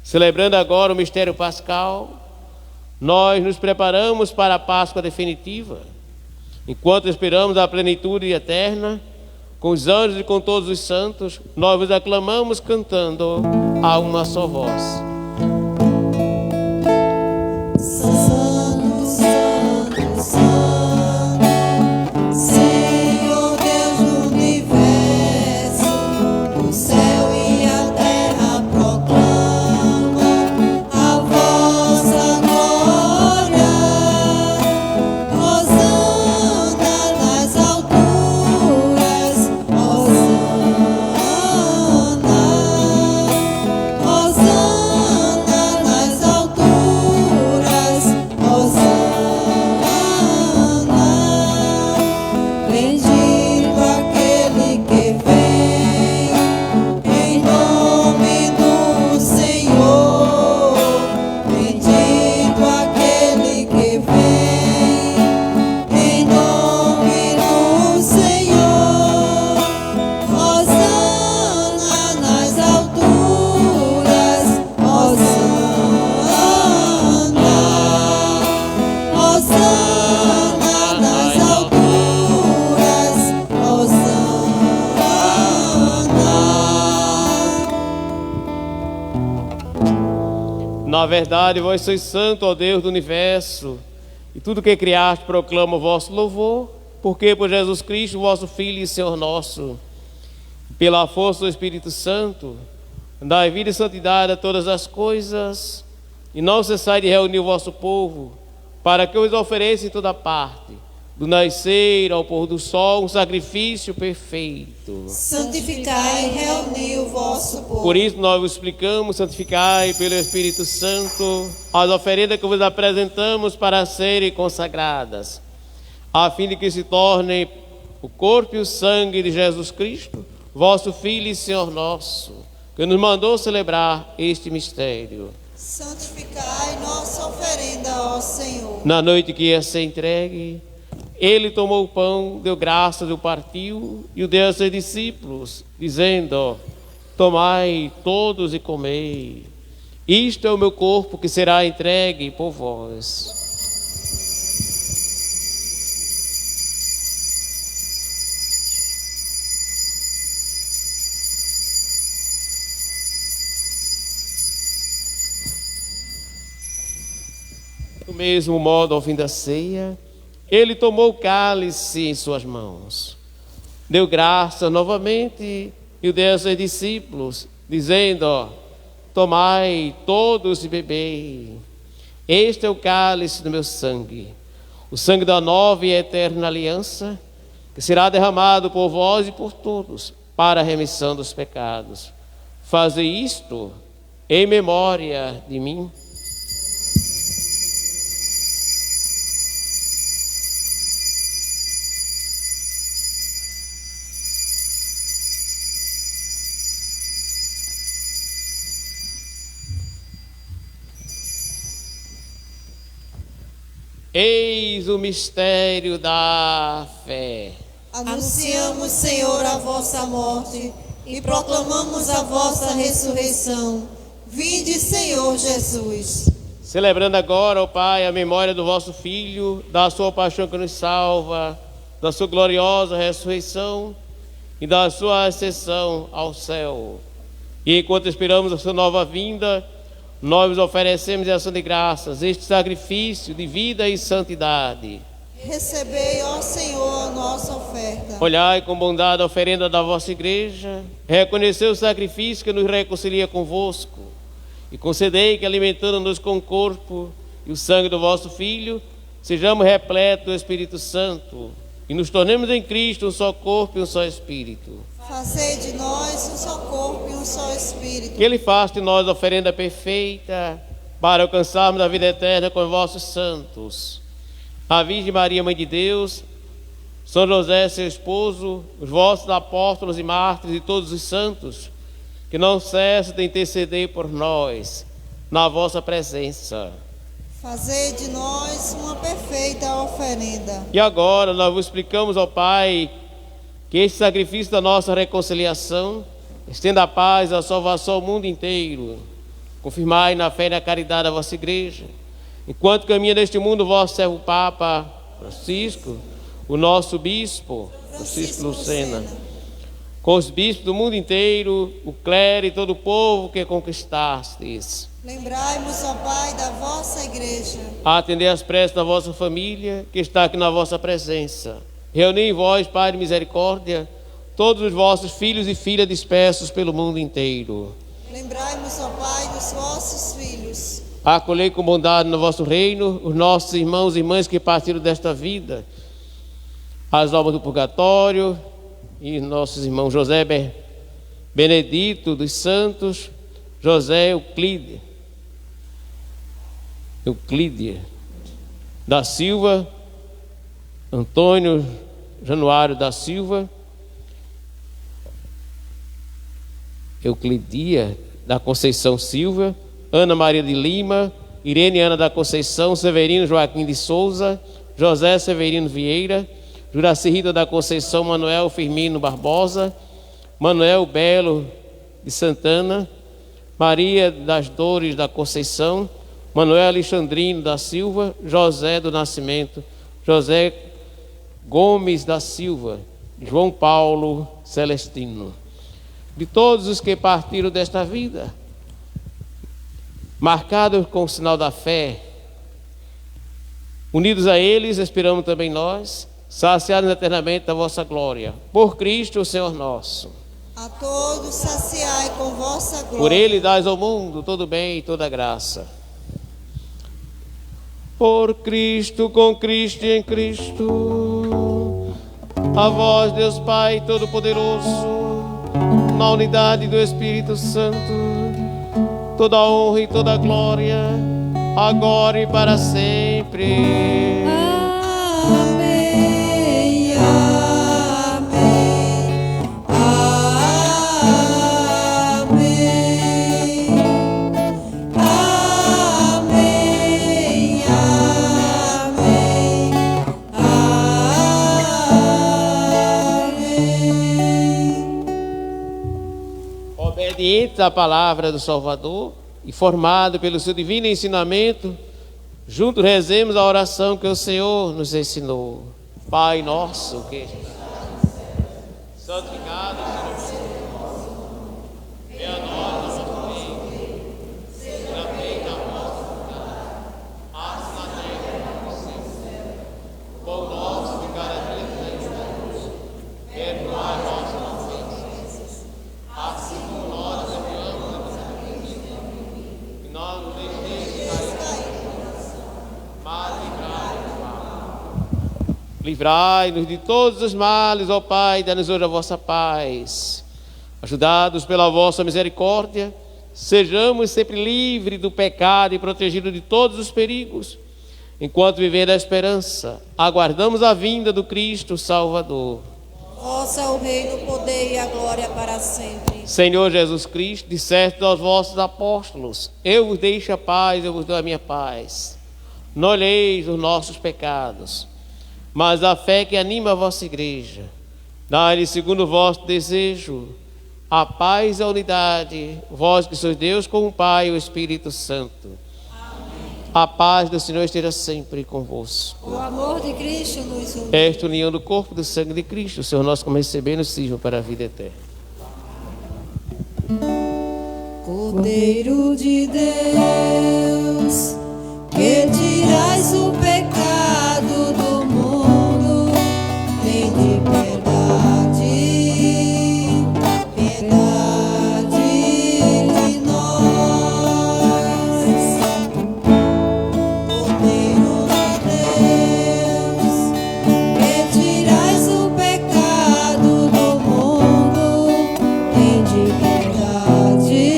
Celebrando agora o mistério pascal, nós nos preparamos para a Páscoa definitiva. Enquanto esperamos a plenitude eterna, com os anjos e com todos os santos, nós vos aclamamos cantando a uma só voz. Santo, Santo, Santo, Senhor Deus do universo, o céu e a terra proclamam a vossa glória. Hosana nas alturas, Hosana, Hosana Na verdade, vós sois santo, ó Deus do universo, e tudo que criaste proclama o vosso louvor, porque por Jesus Cristo, vosso Filho e Senhor nosso, pela força do Espírito Santo, dai vida e santidade a todas as coisas, e não cessai de reunir o vosso povo, para que vos ofereça em toda parte, do nascer ao pôr do sol, um sacrifício perfeito. Santificai e reuni o vosso povo. Por isso nós vos explicamos, santificai pelo Espírito Santo as oferendas que vos apresentamos para serem consagradas, a fim de que se tornem o corpo e o sangue de Jesus Cristo, vosso Filho e Senhor nosso, que nos mandou celebrar este mistério. Santificai nossa oferenda, ó Senhor. Na noite que ia ser entregue, ele tomou o pão, deu graças, o partiu e o deu a seus discípulos, dizendo: tomai todos e comei. Isto é o meu corpo que será entregue por vós. Do mesmo modo, ao fim da ceia, ele tomou o cálice em suas mãos, deu graça novamente e o deu a seus discípulos, dizendo: tomai todos e bebei. Este é o cálice do meu sangue, o sangue da nova e eterna aliança, que será derramado por vós e por todos, para a remissão dos pecados. Fazei isto em memória de mim. Eis o mistério da fé. Anunciamos, Senhor, a vossa morte e proclamamos a vossa ressurreição. Vinde, Senhor Jesus. Celebrando agora, ó Pai, a memória do vosso Filho, da sua paixão que nos salva, da sua gloriosa ressurreição e da sua ascensão ao céu. E enquanto esperamos a sua nova vinda, nós vos oferecemos em ação de graças este sacrifício de vida e santidade. Recebei, ó Senhor, a nossa oferta. Olhai com bondade a oferenda da vossa igreja, reconhecei o sacrifício que nos reconcilia convosco, e concedei que, alimentando-nos com o corpo e o sangue do vosso Filho, sejamos repletos do Espírito Santo, e nos tornemos em Cristo um só corpo e um só Espírito. Fazei de nós um só corpo e um só Espírito. Que Ele faça de nós oferenda perfeita, para alcançarmos a vida eterna com os vossos santos. A Virgem Maria, Mãe de Deus, São José, seu esposo, os vossos apóstolos e mártires e todos os santos, que não cessem de interceder por nós, na vossa presença. Fazei de nós uma perfeita oferenda. E agora nós vos explicamos, ó Pai, que este sacrifício da nossa reconciliação estenda a paz e a salvação ao mundo inteiro. Confirmai na fé e na caridade a vossa igreja, enquanto caminha neste mundo o vosso servo Papa Francisco, o nosso bispo Francisco Lucena, com os bispos do mundo inteiro, o clero e todo o povo que conquistastes. Lembrai-vos, ó Pai, da vossa igreja. A atender as preces da vossa família, que está aqui na vossa presença. Reuni em vós, Pai de misericórdia, todos os vossos filhos e filhas dispersos pelo mundo inteiro. Lembrai-vos, ó Pai, dos vossos filhos. Acolhei com bondade no vosso reino os nossos irmãos e irmãs que partiram desta vida, as almas do purgatório, e nossos irmãos José Benedito dos Santos, José Euclide da Silva, Antônio Januário da Silva, Euclidia da Conceição Silva, Ana Maria de Lima, Irene Ana da Conceição, Severino Joaquim de Souza, José Severino Vieira, Juraci Rita da Conceição, Manuel Firmino Barbosa, Manuel Belo de Santana, Maria das Dores da Conceição, Manuel Alexandrino da Silva, José do Nascimento, José Gomes da Silva, João Paulo Celestino. De todos os que partiram desta vida, marcados com o sinal da fé, unidos a eles, esperamos também nós, saciados eternamente da vossa glória. Por Cristo, o Senhor nosso. A todos saciai com vossa glória. Por Ele dais ao mundo todo bem e toda graça. Por Cristo, com Cristo e em Cristo, a vós, Deus Pai Todo-Poderoso, na unidade do Espírito Santo, toda a honra e toda a glória, agora e para sempre. Amém, amém, amém, amém, amém. Obediente à palavra do Salvador e formado pelo seu divino ensinamento, juntos rezemos a oração que o Senhor nos ensinou. Pai nosso que estás no céu, santificado seja o teu nome. Venha a nós o nosso reino. Seja feita a vossa vontade, assim na terra como no céu. O pão nosso de cada dia nos dai hoje. Perdoai nossas ofensas, assim como nós perdoamos a nossa ofensa. E não nos deixeis cair, mas livrai-nos do mal. Livrai-nos de todos os males, ó Pai, dá-nos hoje a vossa paz. Ajudados pela vossa misericórdia, sejamos sempre livres do pecado e protegidos de todos os perigos. Enquanto vivendo a esperança, aguardamos a vinda do Cristo Salvador. Vosso é o reino, o poder e a glória para sempre. Senhor Jesus Cristo, disseste aos vossos apóstolos: eu vos deixo a paz, eu vos dou a minha paz. Não olheis os nossos pecados, mas a fé que anima a vossa igreja. Dai-lhe, segundo o vosso desejo, a paz e a unidade, vós que sois Deus com o Pai e o Espírito Santo. Amém. A paz do Senhor esteja sempre convosco. O amor de Cristo nos une. Esta união do corpo e do sangue de Cristo, o Senhor nosso, como recebemos, sirva para a vida eterna. Cordeiro de Deus, que tirais o pecado do mundo, tende piedade, piedade de nós. Cordeiro de Deus, que tirais o pecado do mundo, tende piedade,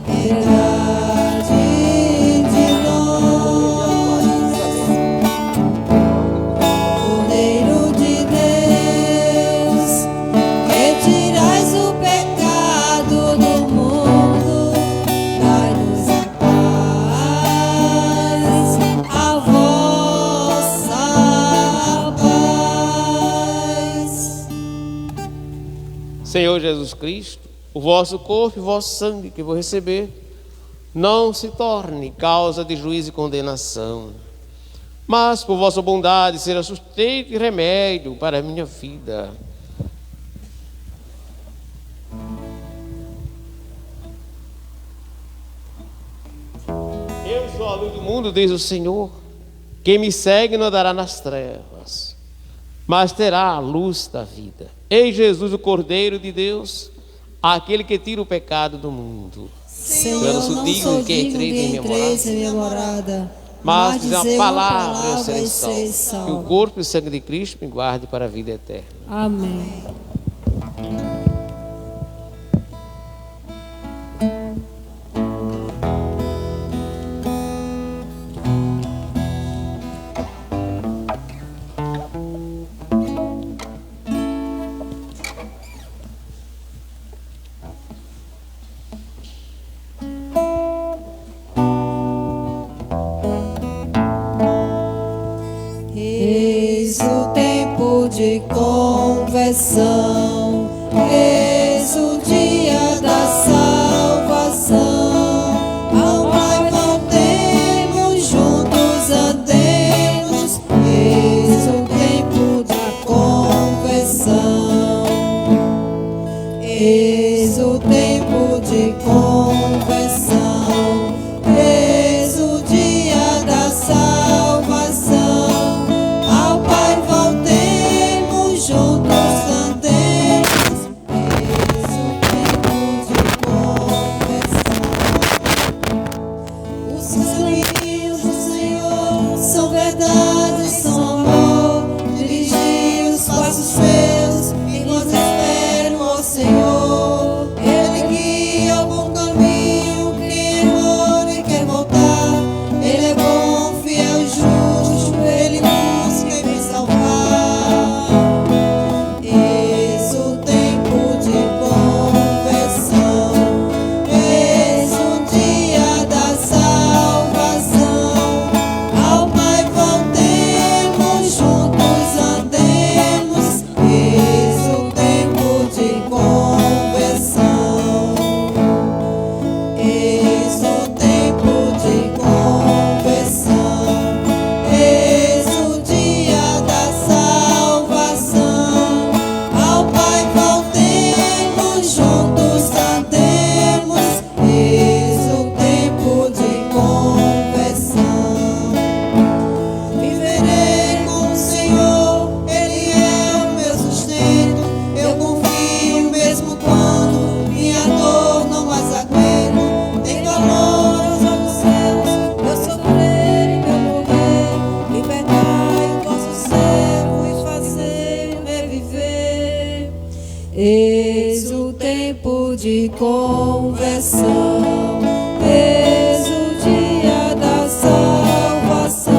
piedade de nós. Cordeiro de Deus, que tirais o pecado do mundo, dai-nos a paz, a vossa paz. Senhor Jesus Cristo, o vosso corpo e o vosso sangue que vou receber, não se torne causa de juízo e condenação, mas por vossa bondade será sustento e remédio para a minha vida. Eu sou a luz do mundo, diz o Senhor. Quem me segue não andará nas trevas, mas terá a luz da vida. Ei Jesus, o Cordeiro de Deus, aquele que tira o pecado do mundo. Senhor, Eu não sou sou digno que digno entreis de em minha entreis em minha morada, morada, mas diz dizer a palavra eu e serei sereis salvo. Que o salvo. corpo e o sangue de Cristo me guarde para a vida eterna. Amém. Eis o tempo de conversão, eis o dia da salvação. Ao Pai voltemos, juntos andemos, eis o tempo de conversão, eis o tempo de conversão. Eis o tempo de conversão, eis o dia da salvação.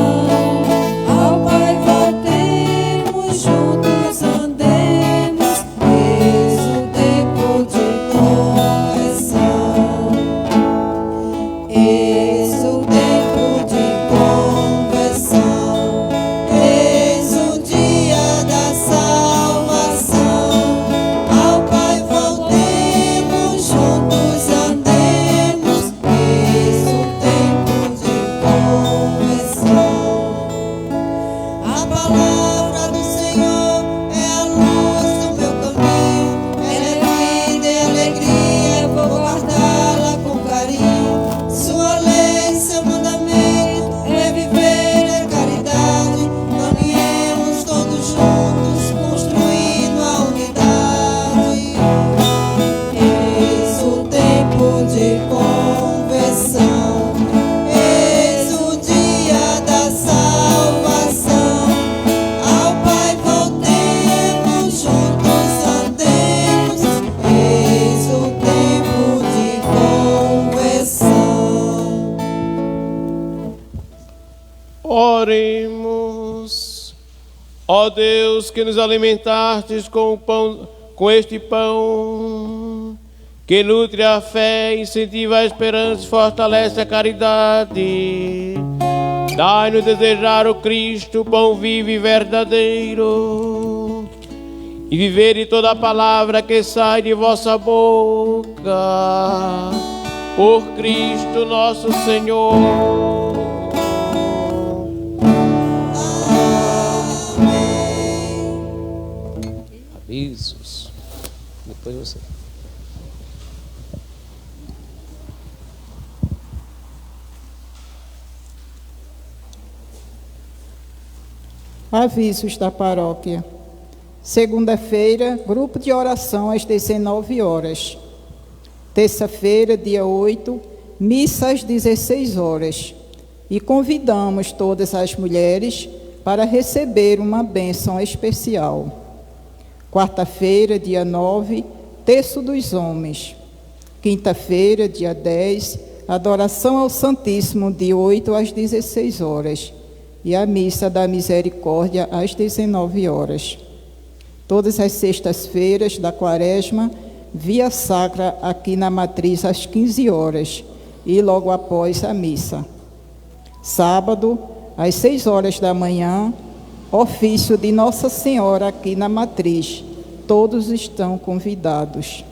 Ao Pai voltemos, juntos andemos, eis o tempo de conversão, eis o tempo de conversão, eis o dia da salvação. Ao Pai voltemos, juntos andemos, eis o tempo de conversão. A palavra do Senhor é a luz do meu caminho, ela é vida e alegria, eu vou guardá-la com carinho. Sua lei, seu mandamento é viver a caridade, caminhemos todos juntos, construindo a unidade. Eis o tempo de conversão, eis o dia da salvação. Ao Pai voltemos, juntos andemos, eis o tempo de conversão. Oremos. Ó Deus, que nos alimentastes com o pão, com este pão, que nutre a fé, incentiva a esperança e fortalece a caridade. Dai-nos desejar o Cristo, pão vivo e verdadeiro, e viver de toda a palavra que sai de vossa boca. Por Cristo nosso Senhor. Avisos. Depois você. Avisos da paróquia. Segunda-feira, grupo de oração às 19 horas. Terça-feira, dia 8, missa às 16 horas. E convidamos todas as mulheres para receber uma bênção especial. Quarta-feira, dia 9, terço dos homens. Quinta-feira, dia 10, adoração ao Santíssimo de 8 às 16 horas. E a missa da misericórdia às 19 horas. Todas as sextas-feiras da quaresma, via sacra aqui na matriz às 15 horas e logo após a missa. Sábado, às 6 horas da manhã, ofício de Nossa Senhora aqui na matriz. Todos estão convidados.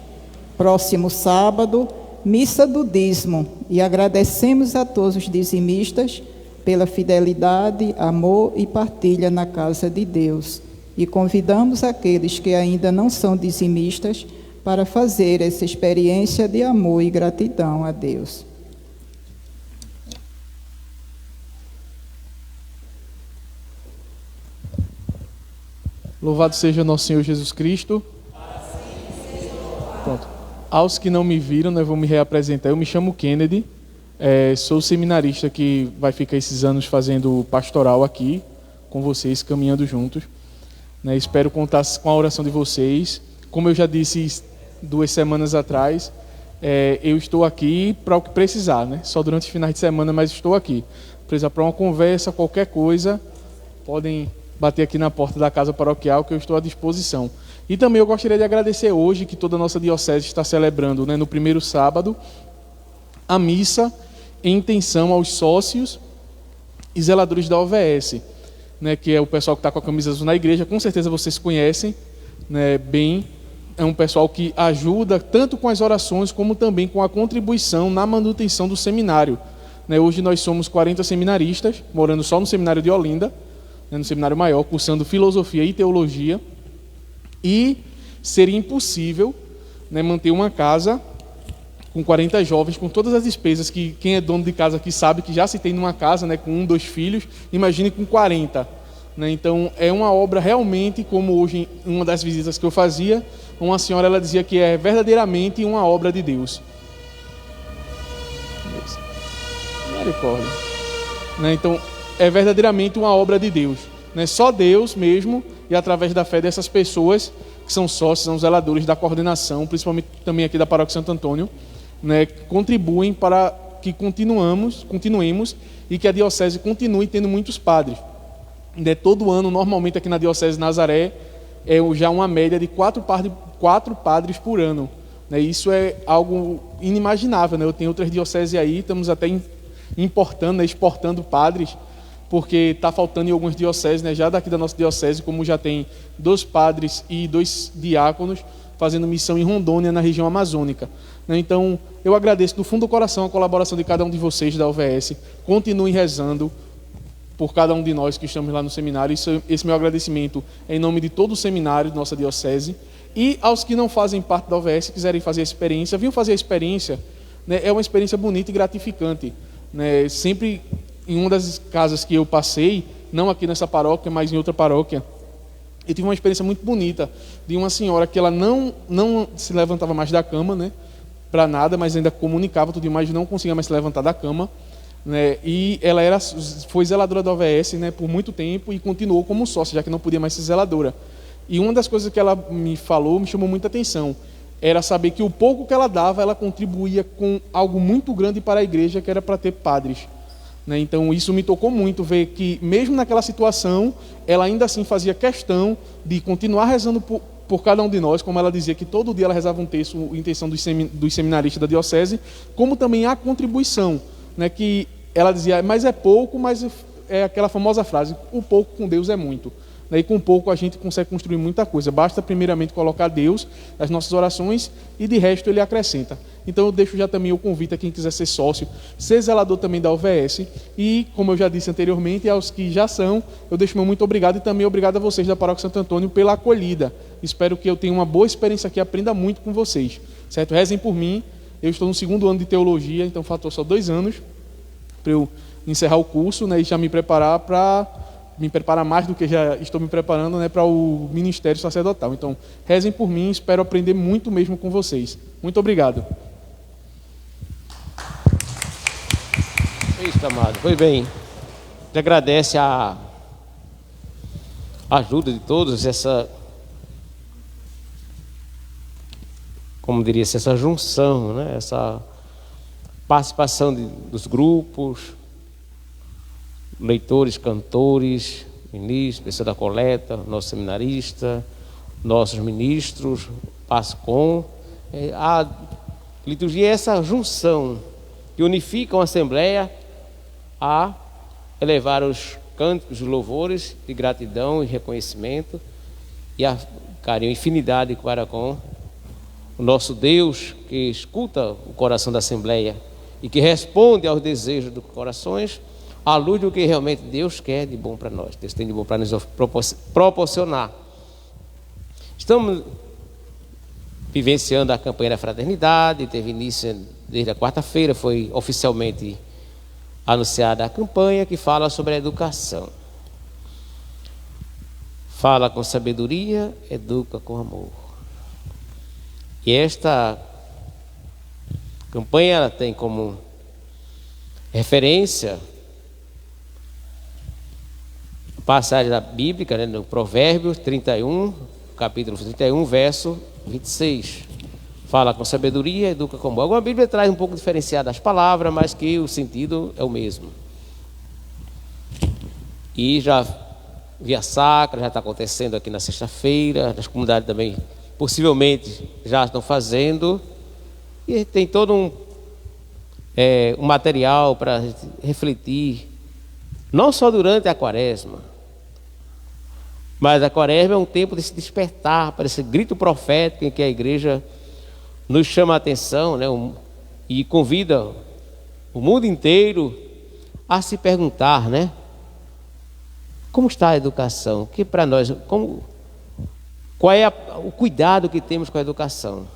Próximo sábado, missa do dízimo. E agradecemos a todos os dizimistas pela fidelidade, amor e partilha na casa de Deus. E convidamos aqueles que ainda não são dizimistas para fazer essa experiência de amor e gratidão a Deus. Louvado seja nosso Senhor Jesus Cristo. Pronto. Aos que não me viram, eu vou me reapresentar. Eu me chamo Kennedy, sou seminarista que vai ficar esses anos fazendo pastoral aqui com vocês, caminhando juntos. Espero contar com a oração de vocês. Como eu já disse 2 semanas atrás, eu estou aqui para o que precisar, só durante os finais de semana, mas estou aqui. Precisar para uma conversa, qualquer coisa, podem bater aqui na porta da casa paroquial que eu estou à disposição. E também eu gostaria de agradecer hoje que toda a nossa diocese está celebrando, no primeiro sábado, a missa em intenção aos sócios e zeladores da OVS, que é o pessoal que está com a camisa azul na igreja. Com certeza vocês conhecem bem. É um pessoal que ajuda tanto com as orações como também com a contribuição na manutenção do seminário. Hoje nós somos 40 seminaristas, morando só no seminário de Olinda, no seminário maior, cursando filosofia e teologia. E seria impossível manter uma casa com 40 jovens, com todas as despesas que quem é dono de casa aqui sabe que já se tem numa casa, com 1, 2 filhos, imagine com 40. Então é uma obra realmente, como hoje, em uma das visitas que eu fazia, uma senhora ela dizia que é verdadeiramente uma obra de Deus. Misericórdia. Então é verdadeiramente uma obra de Deus. Só Deus mesmo, e através da fé dessas pessoas, que são sócios, são zeladores da coordenação, principalmente também aqui da Paróquia Santo Antônio, né, que contribuem para que continuemos e que a diocese continue tendo muitos padres. Todo ano, normalmente aqui na Diocese de Nazaré, é já uma média de 4 padres por ano. Isso é algo inimaginável. Eu tenho outras dioceses aí, estamos até importando, exportando padres, porque está faltando em algumas dioceses, já daqui da nossa diocese, como já tem 2 padres e 2 diáconos fazendo missão em Rondônia, na região amazônica. Então, eu agradeço do fundo do coração a colaboração de cada um de vocês da UVS. Continuem rezando por cada um de nós que estamos lá no seminário. Esse meu agradecimento é em nome de todo o seminário de nossa diocese. E aos que não fazem parte da UVS, quiserem fazer a experiência, venham fazer a experiência. É uma experiência bonita e gratificante. Sempre em uma das casas que eu passei, não aqui nessa paróquia, mas em outra paróquia, eu tive uma experiência muito bonita de uma senhora que ela não se levantava mais da cama, para nada, mas ainda comunicava tudo, mas não conseguia mais se levantar da cama. E ela foi zeladora da OVS, por muito tempo, e continuou como sócia, já que não podia mais ser zeladora. E uma das coisas que ela me falou, me chamou muita atenção, era saber que o pouco que ela dava, ela contribuía com algo muito grande para a igreja, que era para ter padres. Então isso me tocou muito, ver que mesmo naquela situação, ela ainda assim fazia questão de continuar rezando por cada um de nós, como ela dizia que todo dia ela rezava um texto, intenção dos seminaristas da diocese, como também a contribuição, que ela dizia, mas é pouco, mas é aquela famosa frase, o pouco com Deus é muito. E com pouco a gente consegue construir muita coisa. Basta primeiramente colocar Deus nas nossas orações e de resto Ele acrescenta. Então eu deixo já também o convite a quem quiser ser sócio, ser zelador também da UVS. E como eu já disse anteriormente, aos que já são, eu deixo meu muito obrigado e também obrigado a vocês da Paróquia Santo Antônio pela acolhida. Espero que eu tenha uma boa experiência aqui, aprenda muito com vocês. Certo? Rezem por mim. Eu estou no 2º ano de teologia, então faltou só 2 anos para eu encerrar o curso, e já me preparar mais do que já estou me preparando, para o ministério sacerdotal. Então, rezem por mim, espero aprender muito mesmo com vocês. Muito obrigado. Isso, amado. Pois bem, te agradece a ajuda de todos, essa junção, essa participação dos grupos, leitores, cantores, ministros, pessoa da coleta, nosso seminarista, nossos ministros, PASCOM. A liturgia é essa junção que unifica a Assembleia a elevar os cânticos, os louvores de gratidão e reconhecimento e a carinho, infinidade para com o nosso Deus, que escuta o coração da Assembleia e que responde aos desejos dos corações, à luz do que realmente Deus quer de bom para nós. Deus tem de bom para nos proporcionar. Estamos vivenciando a campanha da fraternidade, teve início desde a quarta-feira, foi oficialmente anunciada a campanha que fala sobre a educação. Fala com sabedoria, educa com amor. E esta campanha ela tem como referência passagem da Bíblia, no Provérbios 31, capítulo 31, verso 26. Fala com sabedoria, educa com amor. Alguma Bíblia traz um pouco diferenciada as palavras, mas que o sentido é o mesmo. E já via sacra, já está acontecendo aqui na sexta-feira, nas comunidades também, possivelmente já estão fazendo. E tem todo um material para refletir, não só durante a quaresma, mas a quaresma é um tempo de se despertar para esse grito profético em que a igreja nos chama a atenção, e convida o mundo inteiro a se perguntar, como está a educação? Que para nós, qual é o cuidado que temos com a educação?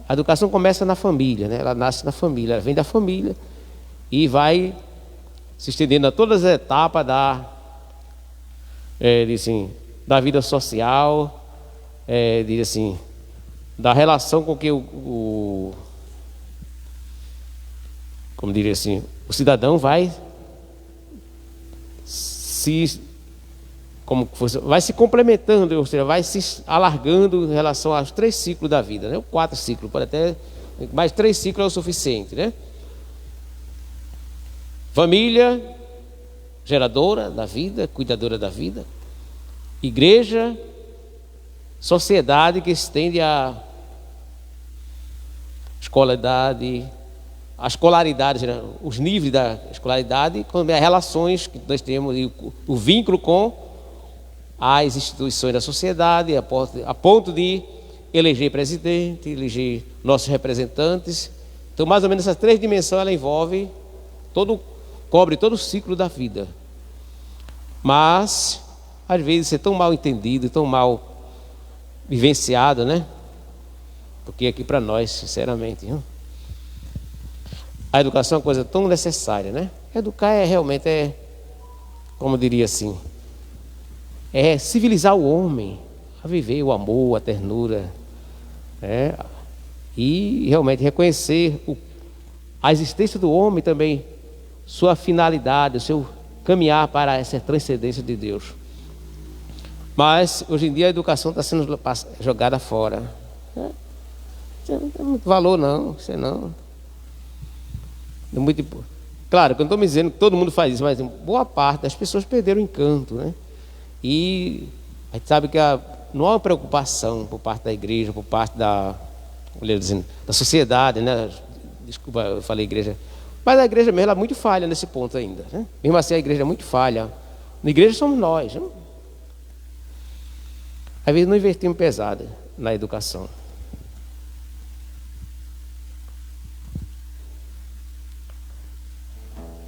A educação começa na família, ela nasce na família, ela vem da família e vai se estendendo a todas as etapas da vida social, da relação com que o cidadão vai se vai se complementando, ou seja, vai se alargando em relação aos 3 ciclos da vida, né? Ou 4 ciclos, pode até, mas 3 ciclos é o suficiente, né? Família, geradora da vida, cuidadora da vida. Igreja, sociedade que estende a escolaridade, os níveis da escolaridade, como as relações que nós temos, o vínculo com as instituições da sociedade, a ponto de eleger presidente, eleger nossos representantes. Então, mais ou menos essas 3 dimensões, ela envolve cobre todo o ciclo da vida. Mas, às vezes, isso é tão mal entendido, tão mal vivenciado, né? Porque aqui para nós, sinceramente, a educação é uma coisa tão necessária, né? Educar realmente como eu diria assim, é civilizar o homem a viver o amor, a ternura, e realmente reconhecer a existência do homem também, sua finalidade, o seu caminhar para essa transcendência de Deus. Mas hoje em dia a educação está sendo jogada fora. Não tem muito valor não, isso não. É muito. Claro, que eu não estou me dizendo que todo mundo faz isso, mas boa parte das pessoas perderam o encanto, né? E a gente sabe que não há uma preocupação por parte da igreja, por parte da sociedade, né? Desculpa, eu falei igreja. Mas a igreja mesmo, ela é muito falha nesse ponto ainda, né? Mesmo assim, a igreja é muito falha. Na igreja somos nós, né? Às vezes não investimos pesado na educação.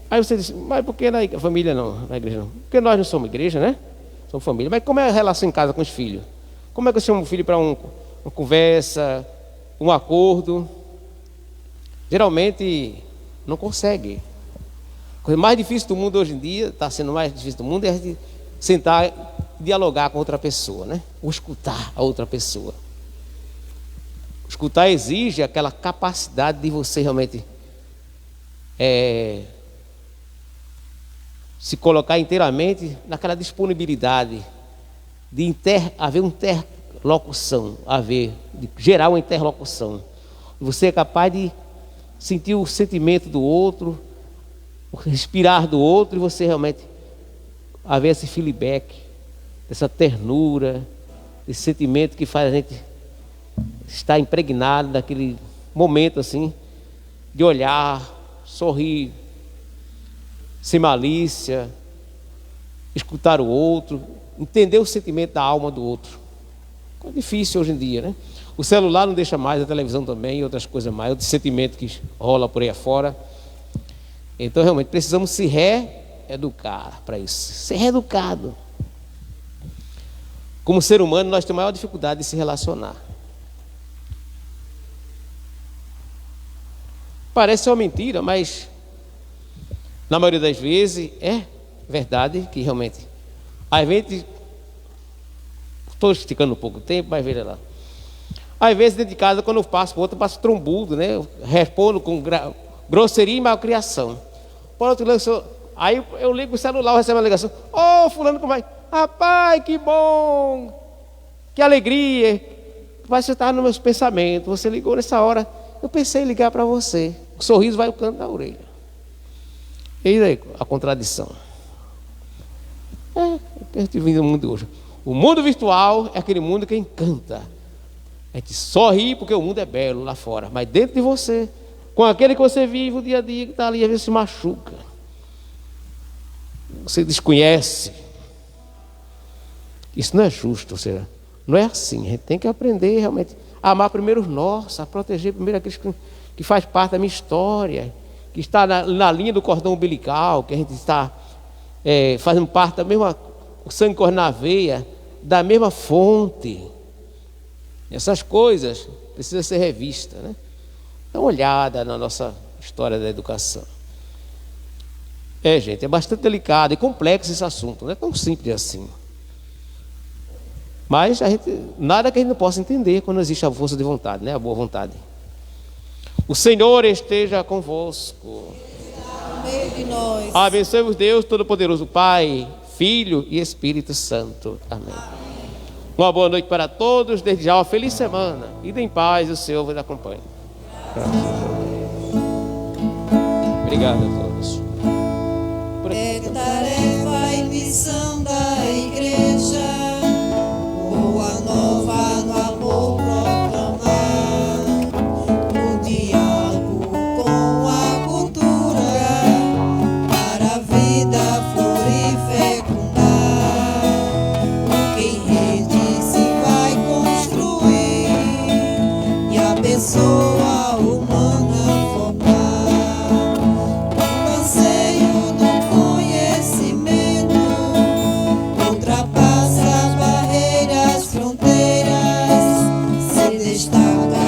Aí você diz, mas por que na família não, na igreja não? Porque nós não somos igreja, né? Somos família. Mas como é a relação em casa com os filhos? Como é que eu chamo o filho para uma conversa, um acordo? Geralmente não consegue. A coisa mais difícil do mundo hoje em dia, está sendo mais difícil do mundo, é a gente sentar e dialogar com outra pessoa, né? Ou escutar a outra pessoa. Escutar exige aquela capacidade de você realmente se colocar inteiramente naquela disponibilidade de haver uma interlocução, de gerar uma interlocução. Você é capaz de sentir o sentimento do outro, o respirar do outro, e você realmente haver esse feedback, essa ternura, esse sentimento que faz a gente estar impregnado daquele momento assim, de olhar, sorrir, sem malícia, escutar o outro, entender o sentimento da alma do outro. É difícil hoje em dia, né? O celular não deixa mais, a televisão também, e outras coisas mais, outros sentimentos que rola por aí afora. Então, realmente, precisamos se reeducar para isso, ser reeducado. Como ser humano, nós temos a maior dificuldade de se relacionar. Parece uma mentira, mas na maioria das vezes é verdade que realmente às vezes, estou esticando um pouco o tempo, mas veja lá, às vezes dentro de casa, quando eu passo para outro, eu passo trombudo, né? Eu respondo com grosseria e malcriação. Por outro lado, aí eu ligo o celular, eu recebo uma ligação: ô fulano, como vai? Rapaz, que bom, que alegria. Mas você está nos meus pensamentos, você ligou nessa hora, eu pensei em ligar para você. O sorriso vai ao canto da orelha. E aí, a contradição. A gente vive no mundo hoje. O mundo virtual é aquele mundo que encanta. A gente sorri porque o mundo é belo lá fora, mas dentro de você, com aquele que você vive o dia a dia, que está ali, às vezes se machuca. Você desconhece. Isso não é justo, ou seja, não é assim. A gente tem que aprender realmente a amar primeiro os nossos, a proteger primeiro aqueles que faz parte da minha história, que está na linha do cordão umbilical, que a gente está fazendo parte da mesma, o sangue corre na veia, da mesma fonte. Essas coisas precisam ser revistas, né? Dá uma olhada na nossa história da educação. Gente, é bastante delicado e complexo esse assunto, não é tão simples assim. Mas nada que a gente não possa entender quando existe a força de vontade, né? A boa vontade. O Senhor esteja convosco. No meio de nós. Abençoe-vos Deus Todo-Poderoso, Pai, Filho e Espírito Santo. Amém. Uma boa noite para todos, desde já uma feliz semana. Ide em paz, o Senhor vos acompanhe. Obrigado a todos. É tarefa e missão da igreja, boa nova no amor proclamar, no diálogo com a cultura, para a vida florifecundar. Em rede se vai construir e a pessoa humana formar. Passeio no conhecimento, ultrapassa barreiras, fronteiras, se destaca